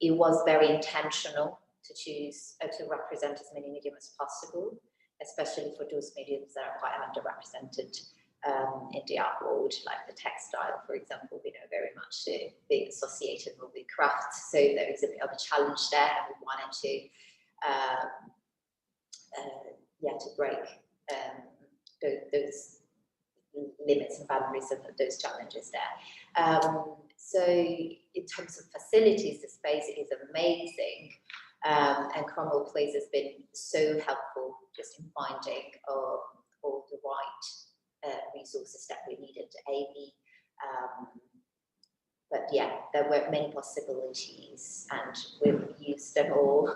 It was very intentional to choose to represent as many mediums as possible, especially for those mediums that are quite underrepresented in the art world, like the textile, for example. We know very much being associated with the crafts, so there is a bit of a challenge there, and we wanted to break those limits and boundaries of those challenges there. So in terms of facilities, the space is amazing, and Cromwell Place has been so helpful just in finding all the right resources that we needed to aid. But yeah, there were many possibilities, and we've used them all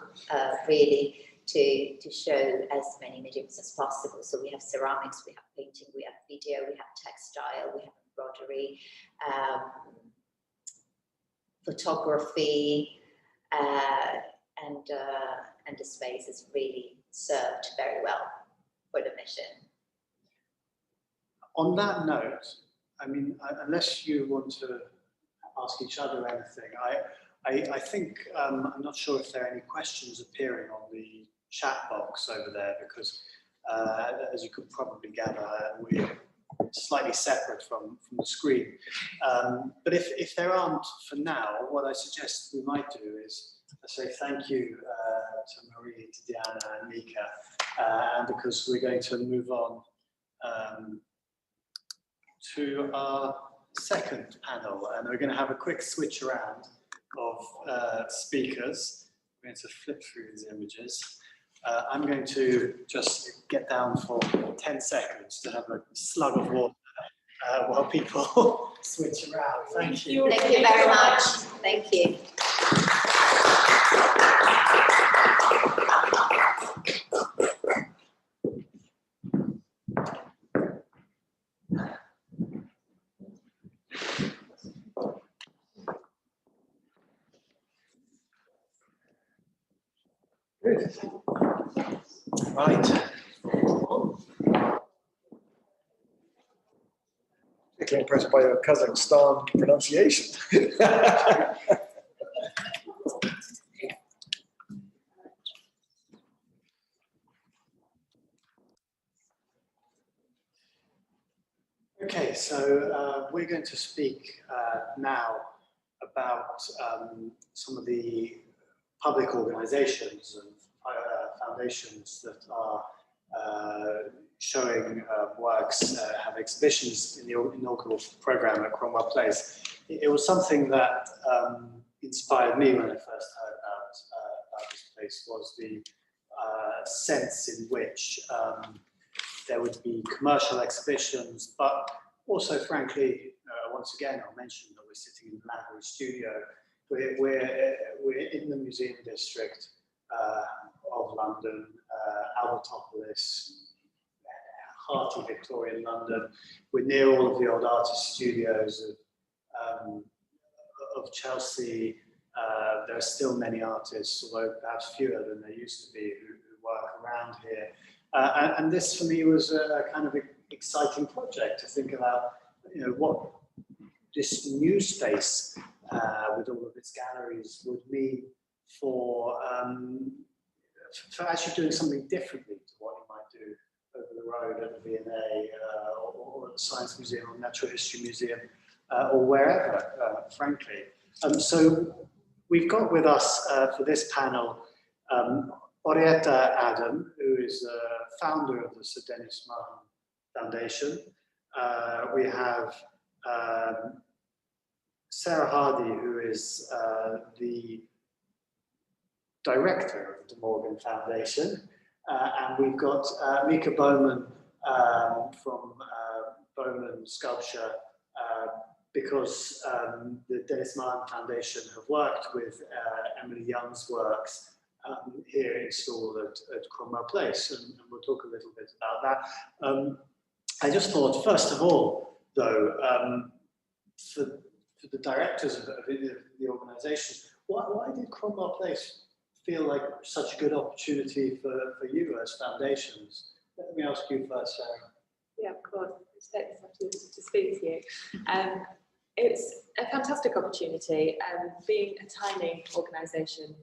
really to show as many mediums as possible. So we have ceramics, we have painting, we have video, we have textile, we have embroidery, photography, and the space is really served very well for the mission. On that note, I mean, unless you want to ask each other anything, I think I'm not sure if there are any questions appearing on the chat box over there, because as you could probably gather, we're slightly separate from the screen. But if there aren't for now, what I suggest we might do is say thank you Marie, to Diana and Mika, and because we're going to move on to our second panel, and we're going to have a quick switch around of speakers. We're going to flip through these images. I'm going to just get down for 10 seconds to have a slug of water while people switch around. Thank you. Thank you very much. Thank you. Good. Right. Particularly impressed by your Kazakhstan pronunciation. Okay, so we're going to speak now about some of the public organizations and foundations that are showing works, have exhibitions in the inaugural program at Cromwell Place. It was something that inspired me when I first heard about this place, was the sense in which there would be commercial exhibitions, but also, frankly, once again, I'll mention that we're sitting in the Library Studio. We're in the museum district of London, Albertopolis, hearty Victorian London. We're near all of the old artist studios of Chelsea. There are still many artists, although perhaps fewer than there used to be, who work around here. And this, for me, was a kind of exciting project to think about, you know, what this new space with all of its galleries would mean for actually doing something differently to what you might do over the road at the V&A or at the Science Museum or Natural History Museum or wherever, frankly. So we've got with us for this panel Orietta Adam, who is the founder of the Sir Denis Mahon Foundation. We have Sarah Hardy, who is the director of the Morgan Foundation, and we've got Mika Bowman from Bowman Sculpture, because the Denis Mahon Foundation have worked with Emily Young's works here installed at Cromwell Place, and we'll talk a little bit about that. I just thought, first of all, though, for the directors of the organisations, why did Cromwell Place feel like such a good opportunity for you as foundations? Let me ask you first, Sarah. Yeah, of course. It's great to speak to you. It's a fantastic opportunity. Being a tiny organisation,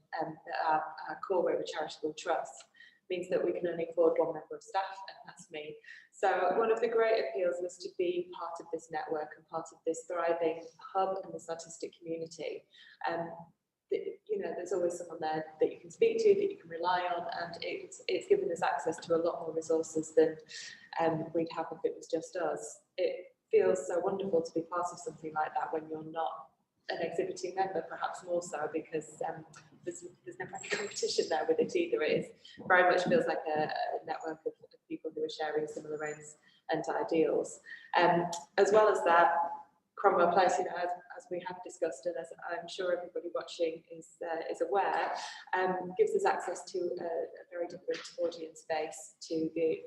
our core, we're a charitable trust, means that we can only afford one member of staff, and that's me. So one of the great appeals was to be part of this network and part of this thriving hub and this artistic community. You know, there's always someone there that you can speak to, that you can rely on, and it's given us access to a lot more resources than we'd have if it was just us. It feels so wonderful to be part of something like that when you're not an exhibiting member, perhaps more so, because there's never any competition there with it either. It is very much feels like a network of people who are sharing similar aims and ideals. As well as that, Cromwell Place, you know, as we have discussed, and as I'm sure everybody watching is aware, gives us access to a very different audience base to the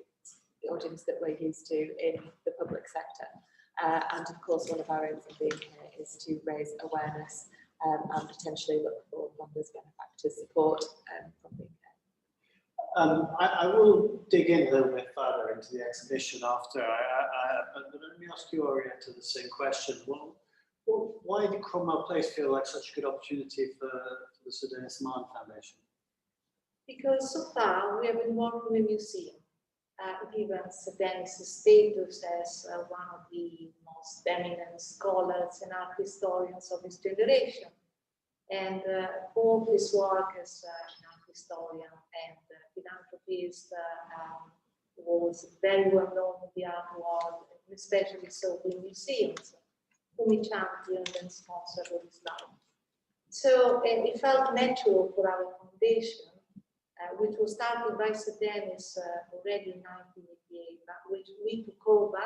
audience that we're used to in the public sector. And of course, one of our aims of being here is to raise awareness and potentially look for funders, benefactors, support from being here. I will dig in a little bit further into the exhibition after. But let me ask you, Orietta, the same question. Why did Cromwell Place feel like such a good opportunity for the Sir Denis Mahon Foundation? Because so far we have been working with museum. Given Sir Denis' status as one of the most eminent scholars and art historians of his generation, and all his work as an art historian and philanthropist, was very well known in the art world, especially so in museums, whom he championed and sponsored all his life. So it felt natural for our foundation, which was started by Sir Denis already in 1988, but which we took over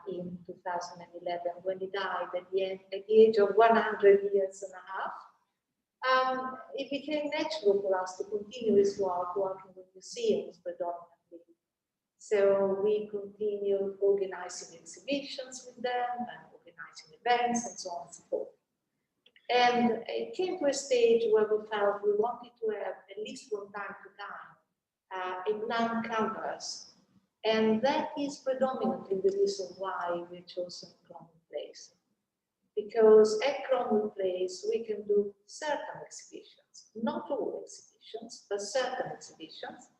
in 2011 when he died at the age of 100 years and a half. It became natural for us to continue his work working with museums predominantly. So we continued organizing exhibitions with them and organizing events and so on and so forth. And it came to a stage where we felt we wanted to have, at least from time to time, a blank canvas. And that is predominantly the reason why we chose Cromwell Place. Because at Cromwell Place, we can do certain exhibitions, not all exhibitions, but certain exhibitions.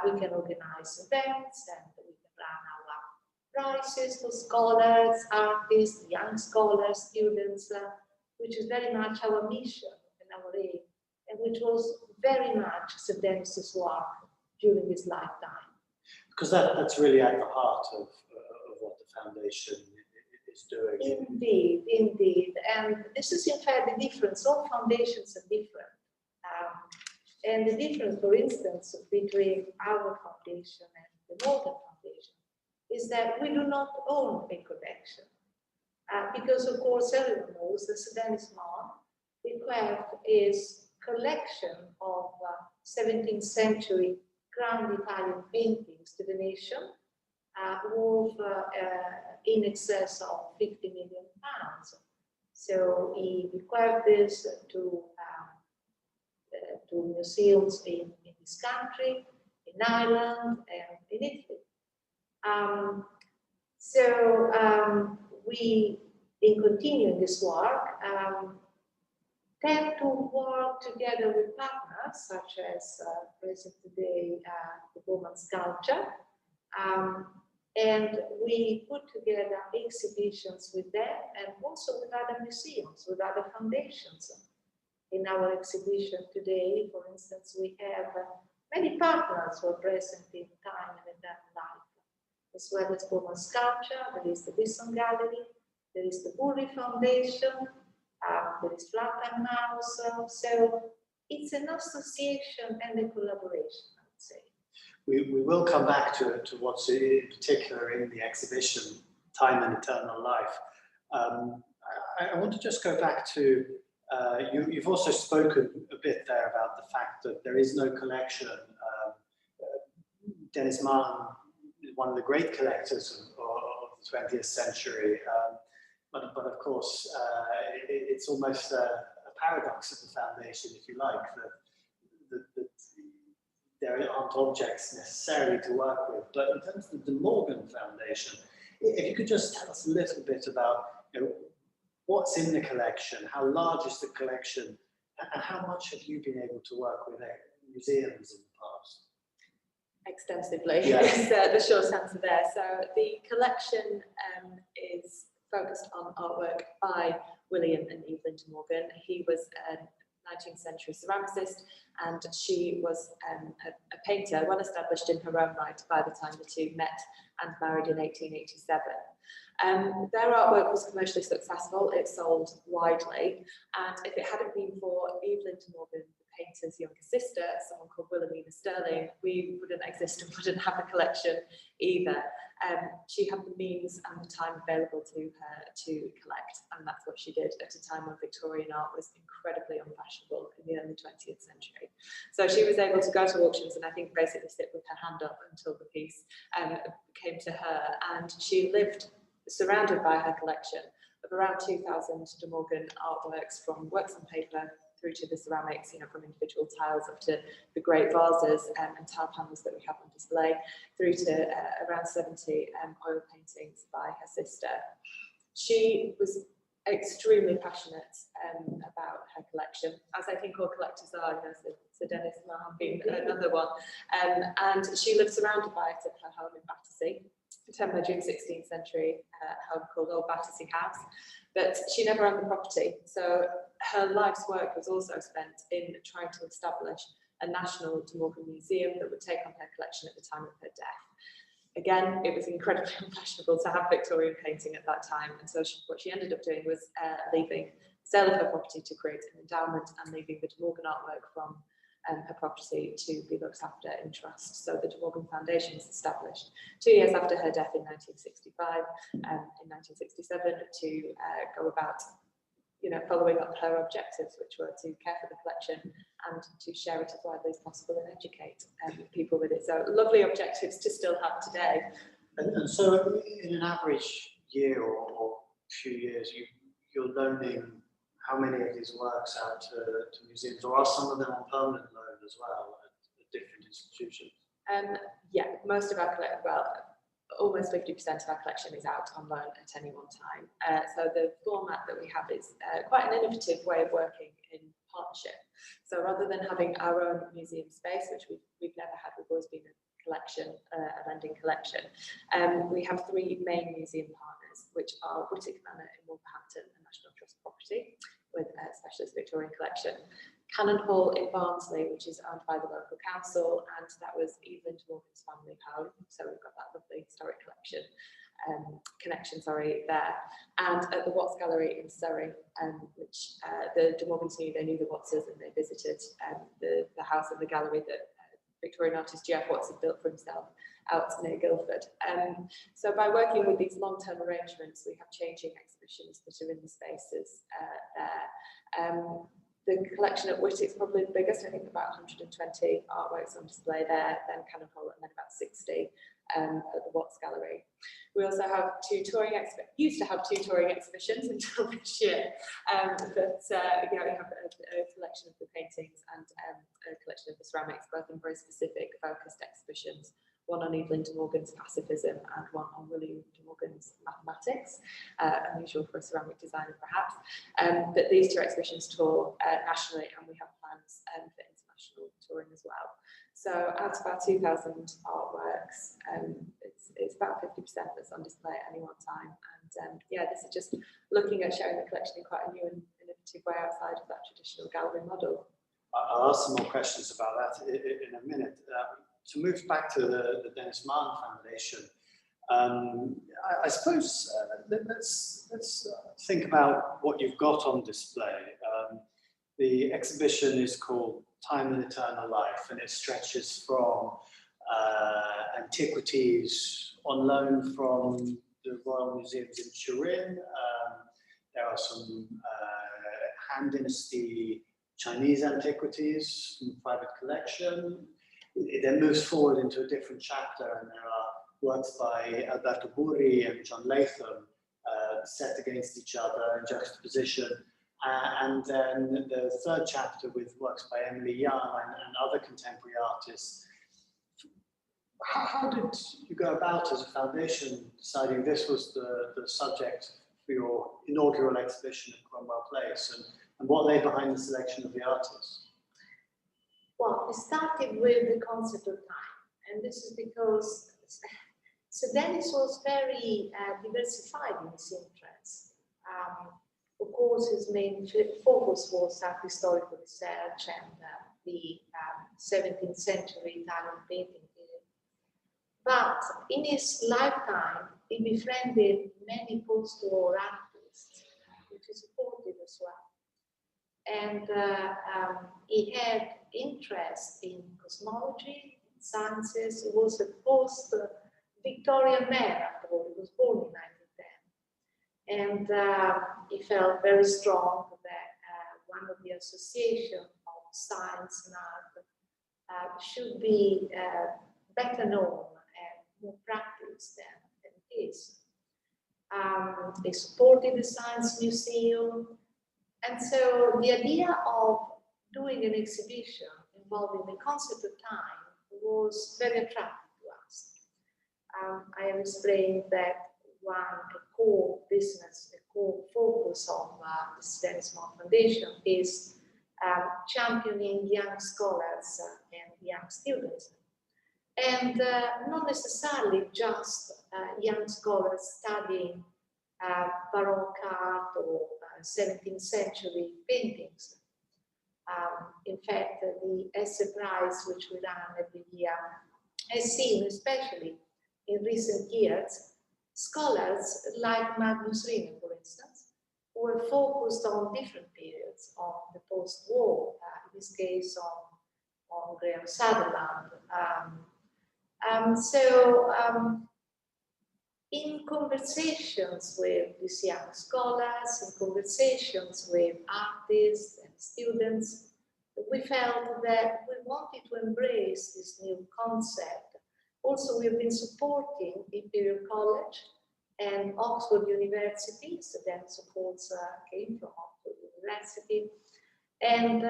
We can organize events and we can run our prizes for scholars, artists, young scholars, students, which is very much our mission and our aim, and which was very much Sir Denis's work during his lifetime. Because that's really at the heart of what the foundation is doing. Indeed, indeed. And this is in fact the difference. All foundations are different. And the difference, for instance, between our foundation and the Morgan Foundation is that we do not own a collection. Because, of course, everyone knows that Sir Denis Mahon bequeathed his collection of 17th century grand Italian paintings to the nation, worth in excess of £50 million. So he bequeathed this to museums in this country, in Ireland, and in Italy. We, in continuing this work, tend to work together with partners, such as present today, the Woman Sculpture, and we put together exhibitions with them and also with other museums, with other foundations. In our exhibition today, for instance, we have many partners who are present in time and in that life, as well as Woman Sculpture. There is the Bison Gallery, there is the Burri Foundation, there is Flatland House. So it's an association and a collaboration, I would say. We will come back to what's in particular in the exhibition, Time and Eternal Life. I want to just go back to, you've also spoken a bit there about the fact that there is no collection. Denis Mahon is one of the great collectors of the 20th century, but of course, it's almost a paradox of the foundation, if you like, that there aren't objects necessarily to work with. But in terms of the Morgan Foundation, if you could just tell us a little bit about, what's in the collection, how large is the collection, and how much have you been able to work with museums in the past? Extensively, yeah. Is the short answer there. So the collection is focused on artwork by William and Evelyn de Morgan. He was a 19th century ceramicist, and she was a painter well established in her own right by the time the two met and married in 1887. Their artwork was commercially successful, it sold widely, and if it hadn't been for Evelyn de Morgan, the painter's younger sister, someone called Wilhelmina Sterling, we wouldn't exist and wouldn't have a collection either. She had the means and the time available to her to collect, and that's what she did at a time when Victorian art was incredibly unfashionable in the early 20th century. So she was able to go to auctions and I think basically sit with her hand up until the piece came to her, and she lived surrounded by her collection of around 2,000 de Morgan artworks, from works on paper through to the ceramics, from individual tiles up to the great vases and tile panels that we have on display, through to around 70 oil paintings by her sister. She was extremely passionate about her collection, as I think all collectors are, Sir Denis Mahon being another one, and she lived surrounded by it at her home in Battersea, a 10-bedroom 16th century home called Old Battersea House, but she never owned the property. So her life's work was also spent in trying to establish a national De Morgan museum that would take on her collection at the time of her death. Again, it was incredibly unfashionable to have Victorian painting at that time, and so what she ended up doing was leaving the sale of her property to create an endowment and leaving the De Morgan artwork from her property to be looked after in trust. So the De Morgan Foundation was established 2 years after her death in 1965, in 1967, to go about, following up her objectives, which were to care for the collection and to share it as widely as possible and educate people with it. So lovely objectives to still have today. And so in an average year or few years, you're loaning how many of these works out to museums, or are some of them on permanent loan as well at different institutions? Yeah, most of our collection, well, almost 50% of our collection is out on loan at any one time. So the format that we have is quite an innovative way of working in partnership. So rather than having our own museum space, which we've never had, we've always been a collection, a lending collection. We have three main museum partners, which are Whittick Manor in Wolverhampton, a National Trust property with a specialist Victorian collection. Cannon Hall in Barnsley, which is owned by the local council, and that was Evelyn de Morgan's family home. So we've got that lovely historic connection there. And at the Watts Gallery in Surrey, which the De Morgans knew the Wattses, and they visited the house and the gallery that Victorian artist Geoff Watts had built for himself out near Guildford. So by working with these long-term arrangements, we have changing exhibitions that are in the spaces there. The collection at Whittick's probably the biggest, I think about 120 artworks on display there, then Cannon Hall, and then about 60 at the Watts Gallery. We also have used to have two touring exhibitions until this year, but we have a collection of the paintings and a collection of the ceramics, both in very specific focused exhibitions. One on Evelyn de Morgan's pacifism and one on William de Morgan's mathematics, unusual for a ceramic designer perhaps. But these two exhibitions tour nationally, and we have plans for international touring as well. So out of our 2,000 artworks, it's about 50% that's on display at any one time. And yeah, this is just looking at showing the collection in quite a new and innovative way outside of that traditional gallery model. I'll ask some more questions about that in a minute. To move back to the Denis Mahon Foundation, I suppose let's think about what you've got on display. The exhibition is called Time and Eternal Life, and it stretches from antiquities on loan from the Royal Museums in Turin. There are some Han Dynasty Chinese antiquities from the private collection. It then moves forward into a different chapter, and there are works by Alberto Burri and John Latham set against each other in juxtaposition. And then the third chapter with works by Emily Young and other contemporary artists. How did you go about as a foundation deciding this was the subject for your inaugural exhibition at Cromwell Place, and what lay behind the selection of the artists? Well, we started with the concept of time, and this is because Sir Denis was very diversified in his interests. Of course, his main focus was art historical research and the 17th century Italian painting period. But in his lifetime, he befriended many post-war artists, which is important as well. And he had interest in cosmology, sciences. He was a post-Victorian man, after all. He was born in 1910. And he felt very strong that one of the associations of science and art should be better known and more practiced than it is. They supported the Science Museum. And so the idea of doing an exhibition involving the concept of time was very attractive to us. I have explained that a core business, a core focus of the Sir Denis Mahon Foundation is championing young scholars and young students. And not necessarily just young scholars studying Baroque art or 17th century paintings. In fact, the essay prize, which we run every year, has seen, especially in recent years, scholars like Magnus Riemann, for instance, who were focused on different periods of the post-war, in this case on Graham Sutherland. In conversations with these young scholars, in conversations with artists and students, we felt that we wanted to embrace this new concept. Also, we've been supporting Imperial College and Oxford University, so that supports came from Oxford University. And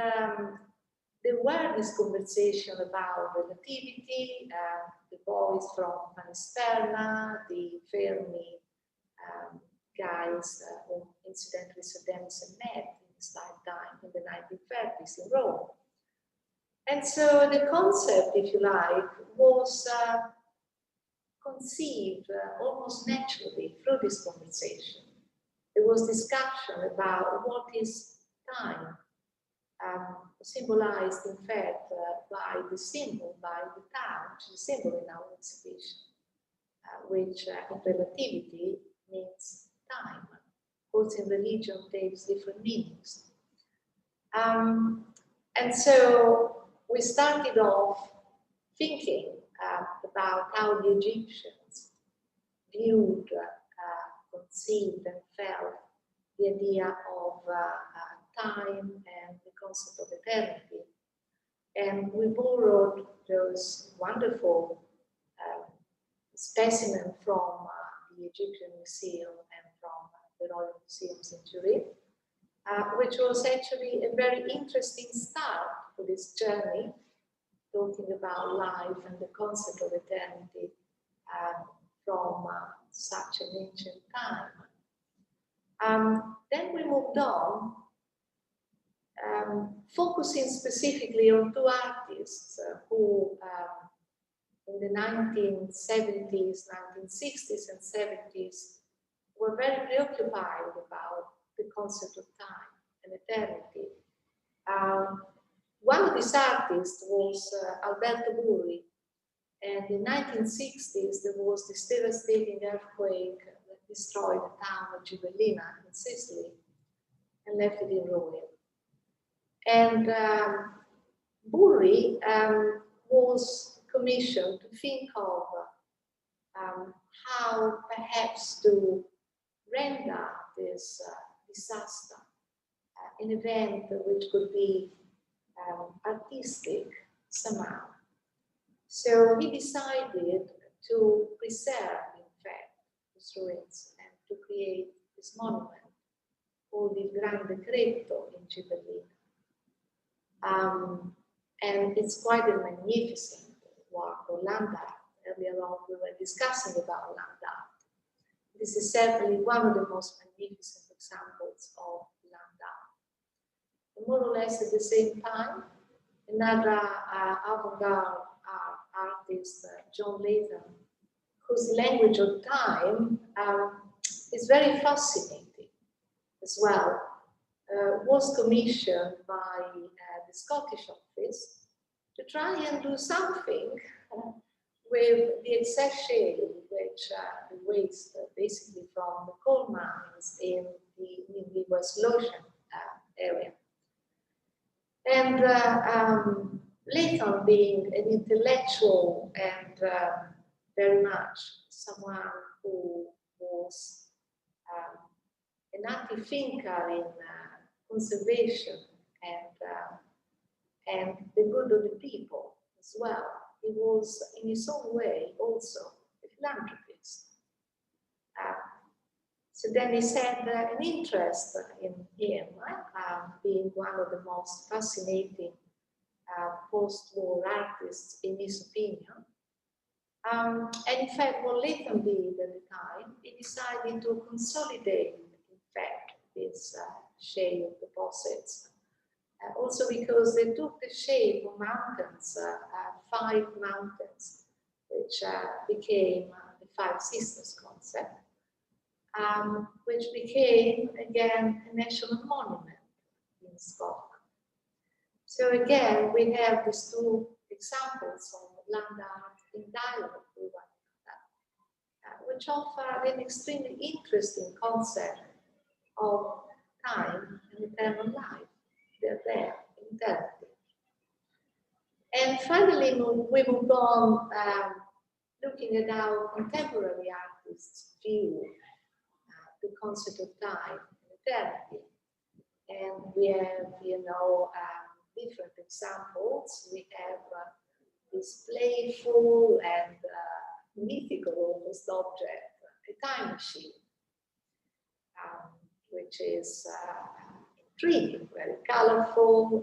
there were this conversation about relativity, the boys from Panisperna, the Fermi guys who incidentally Sir Denis met in his lifetime in the 1930s in Rome. And so the concept, if you like, was conceived almost naturally through this conversation. There was discussion about what is time, symbolized in fact by the symbol, by the tau, which is a symbol in our exhibition, which in relativity means time. Of course, in religion takes different meanings. And so we started off thinking about how the Egyptians viewed, conceived and felt the idea of time and the concept of eternity. And we borrowed those wonderful specimens from the Egyptian Museum and from the Royal Museums in Turin, which was actually a very interesting start for this journey, talking about life and the concept of eternity from such an ancient time. Then we moved on, focusing specifically on two artists who in the 1970s, 1960s and 70s were very preoccupied about the concept of time and eternity. One of these artists was Alberto Burri, and in the 1960s there was this devastating earthquake that destroyed the town of Gibellina in Sicily and left it in ruin. And Burri was commissioned to think of how perhaps to render this disaster an event which could be artistic somehow. So he decided to preserve, in fact, these ruins and to create this monument called Il Gran Decreto in Gibellina. And it's quite a magnificent work of land art. Earlier on, we were discussing about land art. This is certainly one of the most magnificent examples of land art. And more or less at the same time, another avant-garde artist, John Latham, whose language of time is very fascinating as well, was commissioned by the Scottish office to try and do something with the excess shale, which the waste basically from the coal mines in the West Lothian area. And Latham, being an intellectual and very much someone who was an active thinker in conservation and the good of the people as well, he was in his own way also a philanthropist. So then he had an interest in him, being one of the most fascinating post-war artists in his opinion. And in fact, what Latham did at the time, he decided to consolidate, in fact, these shale deposits. Also because they took the shape of mountains, 5 mountains, which became the Five Sisters concept, which became, again, a national monument in Scotland. So again, we have these two examples of land art in dialogue with one another, which offer an extremely interesting concept of time and eternal life. They're there in eternity. And finally, we move on looking at how contemporary artists view the concept of time and eternity. And we have, different examples. We have this playful and mythical almost object, a time machine, which is intriguing, very colorful,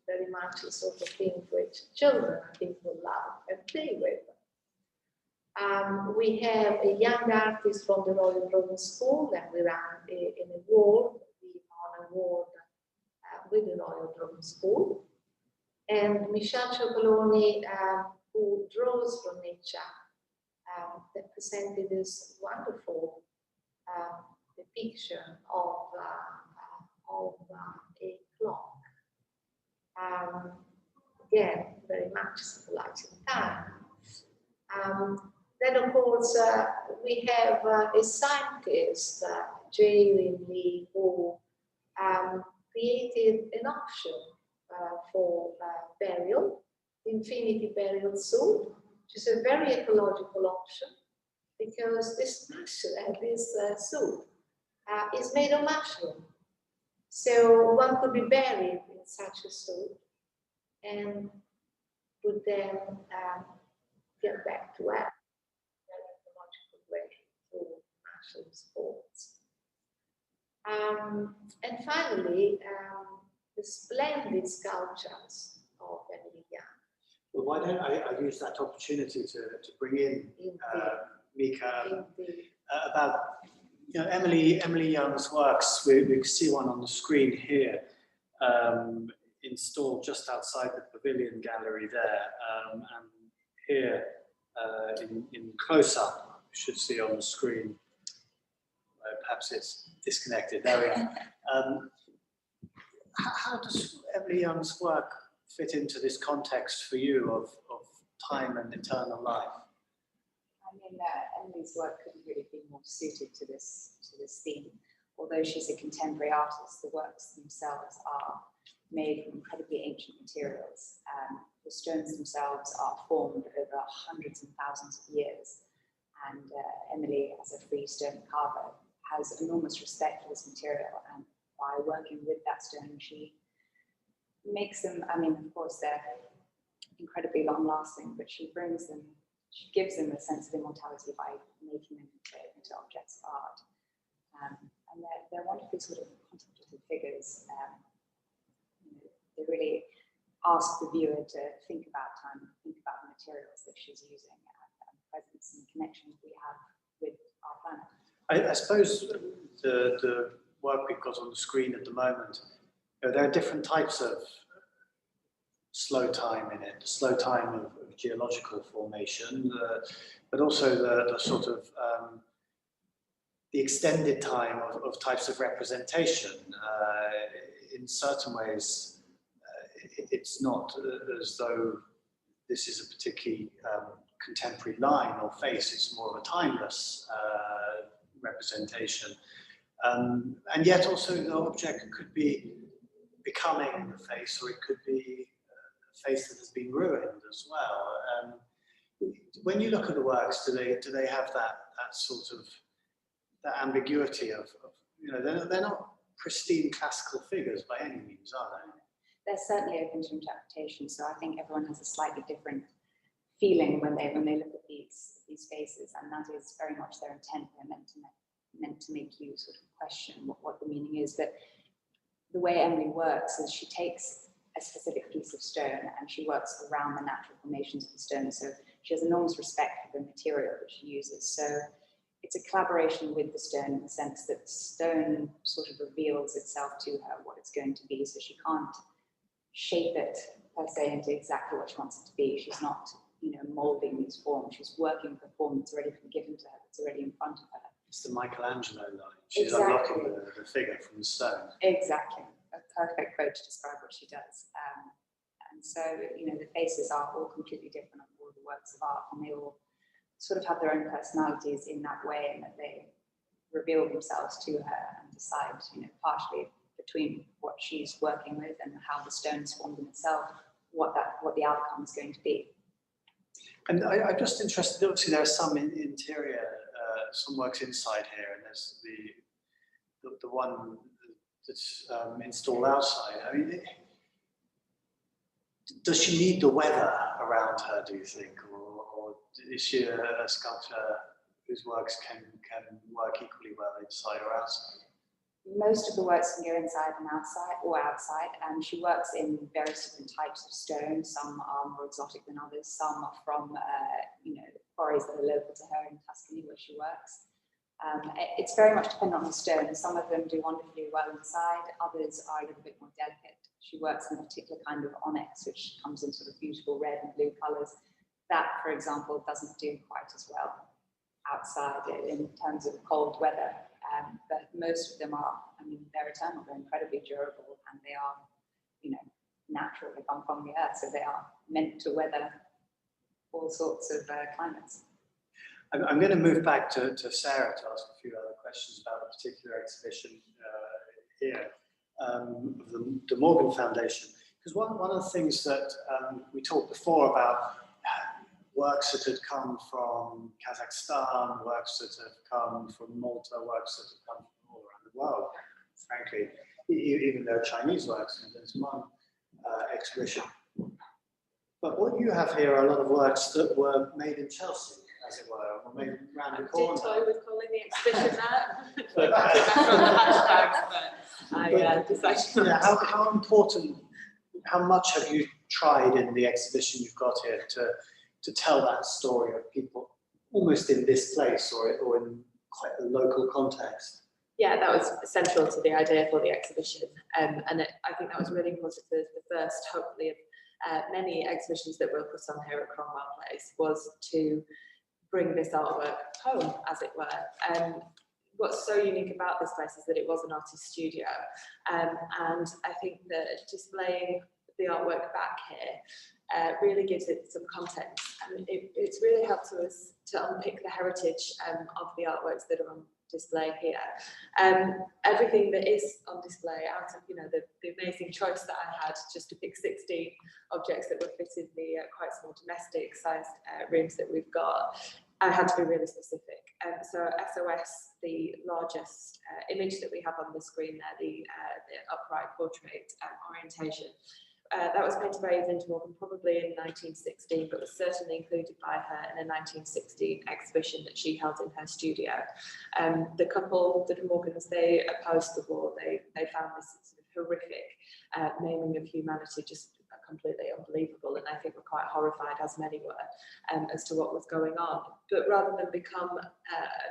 very much the sort of thing which children, I think, will love and play with. We have a young artist from the Royal Drawing School, and we ran an award, the Mahon Award, with the Royal Drawing School. And Michel Cioccoloni, who draws from nature, that presented this wonderful depiction of a clock. Again, very much symbolizing time. Then, of course, we have a scientist, J. Lee, who created an option for burial, infinity burial suit, which is a very ecological option because this suit is made of mushroom. So one could be buried in such a suit and would then get back to Earth in an ecological way through mushroom sports. And finally, the splendid sculptures of Emily Young. Well, why don't I use that opportunity to bring in Mika about Emily Young's works. We can see one on the screen here, installed just outside the pavilion gallery there, and here in close up, you should see on the screen. Perhaps it's disconnected. There we are. How does Emily Young's work fit into this context for you of time and eternal life? I mean, Emily's work couldn't really be more suited to this theme. Although she's a contemporary artist, the works themselves are made from incredibly ancient materials. The stones themselves are formed over hundreds and thousands of years. And Emily, as a free stone carver, has enormous respect for this material. And by working with that stone, she makes them, I mean, of course, they're incredibly long lasting, but she gives them a sense of immortality by making them into objects of art. And they're wonderfully sort of contemplative figures. They really ask the viewer to think about time, think about the materials that she's using, and the presence and connections we have with our planet. I suppose the work we've got on the screen at the moment, there are different types of slow time in it, the slow time of geological formation, but also the sort of the extended time of types of representation. In certain ways, it's not as though this is a particularly contemporary line or face, it's more of a timeless representation. And yet also the object could be becoming the face, or it could be a face that has been ruined as well. When you look at the works, do they have that sort of that ambiguity of they're not pristine classical figures by any means, are they? They're certainly open to interpretation, so I think everyone has a slightly different feeling when they look at these faces, and that is very much their intent. They're meant to make you sort of question what the meaning is. But the way Emily works is she takes a specific piece of stone and she works around the natural formations of the stone. So she has enormous respect for the material that she uses. So it's a collaboration with the stone in the sense that the stone sort of reveals itself to her, what it's going to be. So she can't shape it per se into exactly what she wants it to be. She's not, molding these forms. She's working with a form that's already been given to her, that's already in front of her. It's the Michelangelo line. She's Exactly. unlocking the figure from the stone. Exactly. perfect word to describe what she does. And so, you know, the faces are all completely different on all the works of art, and they all sort of have their own personalities in that way, and that they reveal themselves to her and decide, you know, partially between what she's working with and how the stone is formed in itself, what the outcome is going to be. And I'm just interested, obviously there are some interior, some works inside here, and there's the one that's installed outside. I mean, does she need the weather around her, do you think? Or is she a sculptor whose works can work equally well inside or outside? Most of the works can go inside and outside, and she works in various different types of stone. Some are more exotic than others. Some are from, you know, quarries that are local to her in Tuscany, where she works. It's very much dependent on the stone. Some of them do wonderfully well inside. Others are a little bit more delicate. She works in a particular kind of onyx, which comes in sort of beautiful red and blue colours. That, for example, doesn't do quite as well outside in terms of cold weather. But most of them are, I mean, they're eternal, they're incredibly durable, and they are, you know, natural. They come from the earth, so they are meant to weather all sorts of climates. I'm going to move back to Sarah to ask a few other questions about a particular exhibition here of the De Morgan Foundation. Because one of the things that we talked before about works that had come from Kazakhstan, works that have come from Malta, works that have come from all around the world, frankly, even though Chinese works, and there's one exhibition. But what you have here are a lot of works that were made in Chelsea, as it were, or made around the corner. I did toy with calling the exhibition that. I decided. Yeah, how important, how much have you tried in the exhibition you've got here to tell that story of people almost in this place or in quite a local context? Yeah, that was central to the idea for the exhibition. I think that was really important for the first, hopefully, of many exhibitions that we'll put on here at Cromwell Place, was to bring this artwork home, as it were. What's so unique about this place is that it was an artist studio. And I think that displaying the artwork back here really gives it some context, and it's really helped us to unpick the heritage of the artworks that are on display here. Everything that is on display, out of, you know, the amazing choice that I had just to pick 16 objects that would fit in the quite small domestic sized rooms that we've got, I had to be really specific. So SOS, the largest image that we have on the screen there, the upright portrait orientation, that was painted by Evelyn de Morgan probably in 1916, but was certainly included by her in a 1916 exhibition that she held in her studio. The couple, the de Morgans, they opposed the war. They found this sort of horrific maiming of humanity just completely unbelievable, and I think we're quite horrified, as many were, as to what was going on. But rather than become an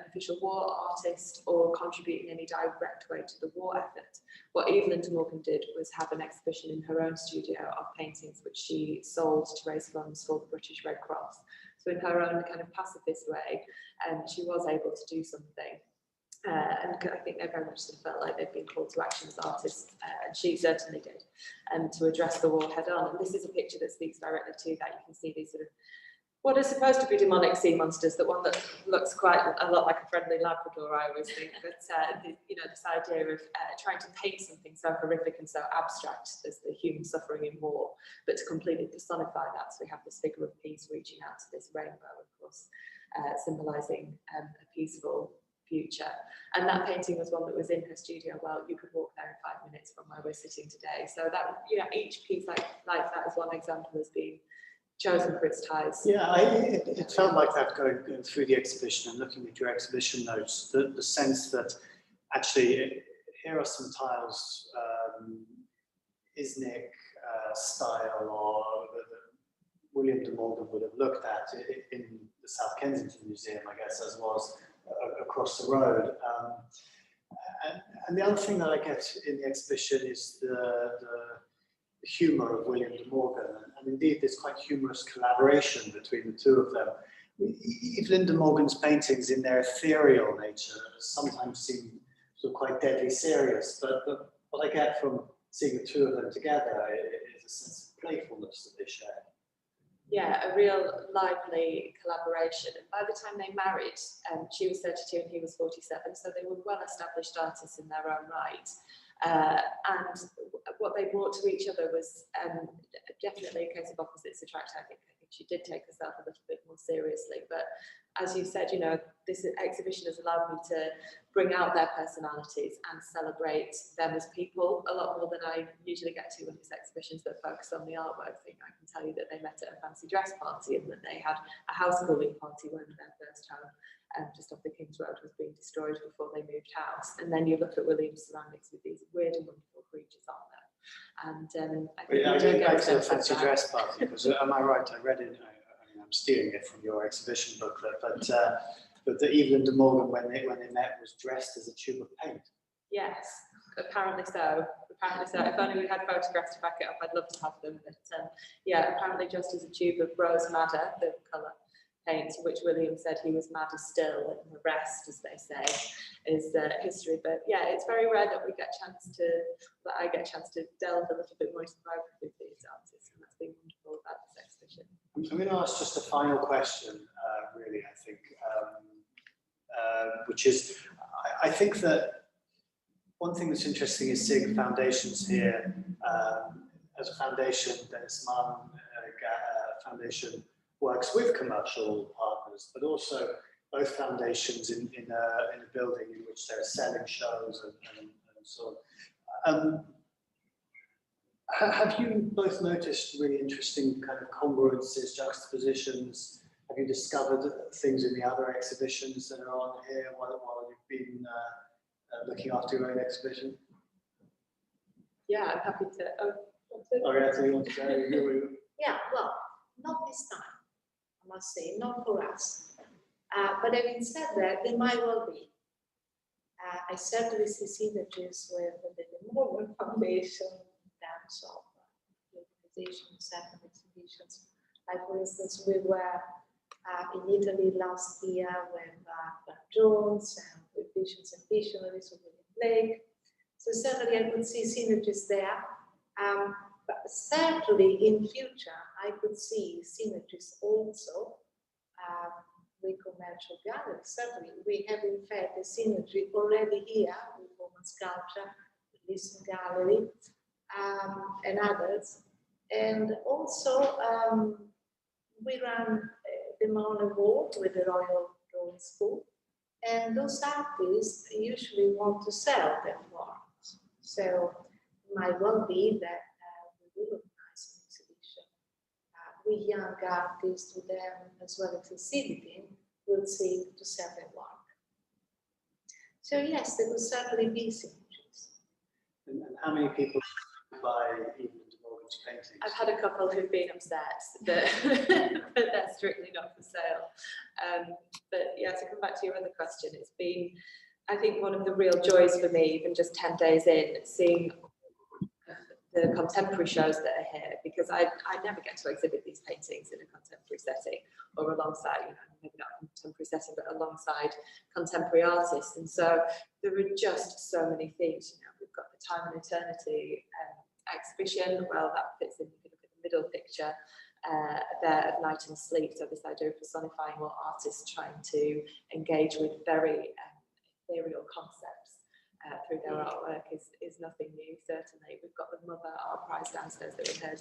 official war artist or contribute in any direct way to the war effort, what Evelyn de Morgan did was have an exhibition in her own studio of paintings which she sold to raise funds for the British Red Cross. So in her own kind of pacifist way, she was able to do something. And I think they very much sort of felt like they'd been called to action as artists, and she certainly did, to address the war head on. And this is a picture that speaks directly to that. You can see these sort of what are supposed to be demonic sea monsters, that one that looks quite a lot like a friendly Labrador, I always think. But you know, this idea of trying to paint something so horrific and so abstract as the human suffering in war, but to completely personify that. So we have this figure of peace reaching out to this rainbow, of course, symbolising a peaceful future. And that painting was one that was in her studio. Well, you could walk there in 5 minutes from where we're sitting today. So that, you know, each piece like that is one example has been chosen for its ties. Yeah, it felt like that going through the exhibition and looking at your exhibition notes, the sense that actually here are some tiles, Isnick style, or that William de Morgan would have looked at in the South Kensington Museum, I guess, as was across the road. And the other thing that I get in the exhibition is the humour of William de Morgan, and indeed this quite humorous collaboration between the two of them. Evelyn de Morgan's paintings, in their ethereal nature, sometimes seem sort of quite deadly serious, but what I get from seeing the two of them together is a sense of playfulness that they share. Yeah, a real lively collaboration. And by the time they married, she was 32 and he was 47, so they were well-established artists in their own right. And what they brought to each other was definitely a case of opposites attract. I think she did take herself a little bit more seriously, but as you said, you know, this exhibition has allowed me to bring out their personalities and celebrate them as people a lot more than I usually get to when it's exhibitions that focus on the artwork. I can tell you that they met at a fancy dress party and that they had a house calling party when their first home just off the King's Road was being destroyed before they moved house. And then you look at William's ceramics with these weird and wonderful creatures on them. And I think I don't go to a sense of fancy that. dress party because, am I right? I read it. I'm stealing it from your exhibition booklet, but the Evelyn de Morgan when they met was dressed as a tube of paint. Yes, apparently so. Apparently so. If only we had photographs to back it up, I'd love to have them. But yeah, apparently just as a tube of rose madder, the colour paint, which William said he was madder still, and the rest, as they say, is history. But yeah, it's very rare that I get a chance to delve a little bit more into the biography of these artists, and that's been wonderful about this exhibition. I'm going to ask just a final question, really, I think, which is, I think that one thing that's interesting is seeing foundations here. As a foundation, Denis Mahon Foundation works with commercial partners, but also both foundations in a building in which there are selling shows and so on. Have you both noticed really interesting kind of congruences, juxtapositions? Have you discovered things in the other exhibitions that are on here while you've been looking after your own exhibition? Yeah, I'm happy to. Orietta, you want to go? Yeah, well, not this time, I must say, not for us. But having said that, there might well be. I certainly see synergies with the Mahon Foundation in terms of organization, certain exhibitions. Like, for instance, we were in Italy last year with Clark Jones and with Visions and Visionaries of William Blake. So certainly I could see synergies there. But certainly in future, I could see synergies also with commercial galleries. Certainly, we have in fact a synergy already here with Woman Sculpture, with Listen Gallery, and others. And also, we run the Mahon Award with the Royal Drawing School, and those artists usually want to sell their works. So it might well be that we will organize an exhibition with young artists, with them as well as exhibiting, will seek to sell their work. So yes, there will certainly be synergies. And how many people buy Evelyn de Morgan's paintings? I've had a couple who've been upset that, that they're strictly not for sale. But yeah, to come back to your other question, it's been, I think, one of the real joys for me, even just 10 days in, seeing the contemporary shows that are here, because I never get to exhibit these paintings in a contemporary setting or alongside, you know, maybe not a contemporary setting, but alongside contemporary artists. And so there are just so many themes. You know, we've got the Time and Eternity exhibition. Well, that fits in. If you look at the middle picture there of Night and Sleep. So this idea of personifying what artists trying to engage with very ethereal concepts through their artwork is nothing new, certainly. We've got the Mother Art Prize downstairs that we heard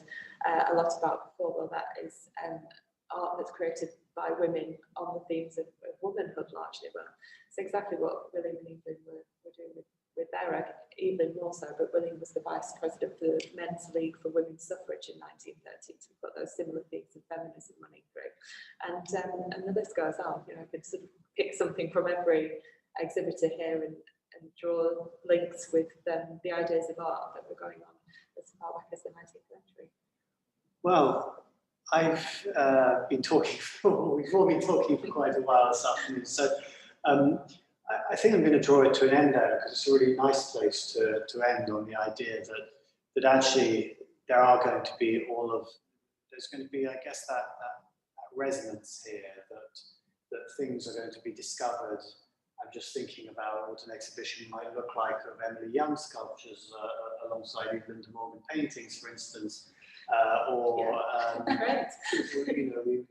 a lot about before. Well, that is art that's created by women on the themes of womanhood, largely. Well, it's exactly what William and Evelyn were doing with their Evelyn more so, but William was the vice president of the Men's League for Women's Suffrage in 1930. So we've got those similar themes of feminism running through. And the list goes on. You know, I could sort of pick something from every exhibitor here and draw links with the ideas of art that were going on as far back as the 19th century. Well, I've been talking we've all been talking for quite a while this afternoon, so I think I'm going to draw it to an end there, because it's a really nice place to end on the idea that actually there are going to be there's going to be, I guess, that resonance here, that things are going to be discovered I'm just thinking about what an exhibition might look like of Emily Young sculptures alongside Evelyn de Morgan paintings, for instance, you know, we were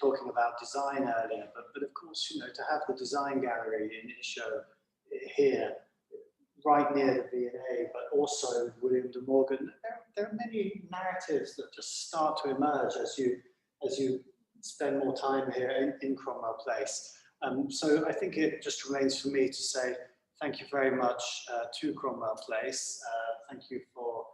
talking about design earlier, but of course, you know, to have the design gallery in its show here, right near the V&A, but also William de Morgan, there are many narratives that just start to emerge as you spend more time here in Cromwell Place. So I think it just remains for me to say thank you very much to Cromwell Place. Thank you for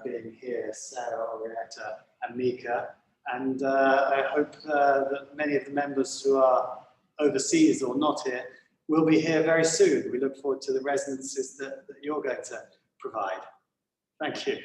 being here, Sarah, Orietta, and Mika. And I hope that many of the members who are overseas or not here will be here very soon. We look forward to the resonances that you're going to provide. Thank you.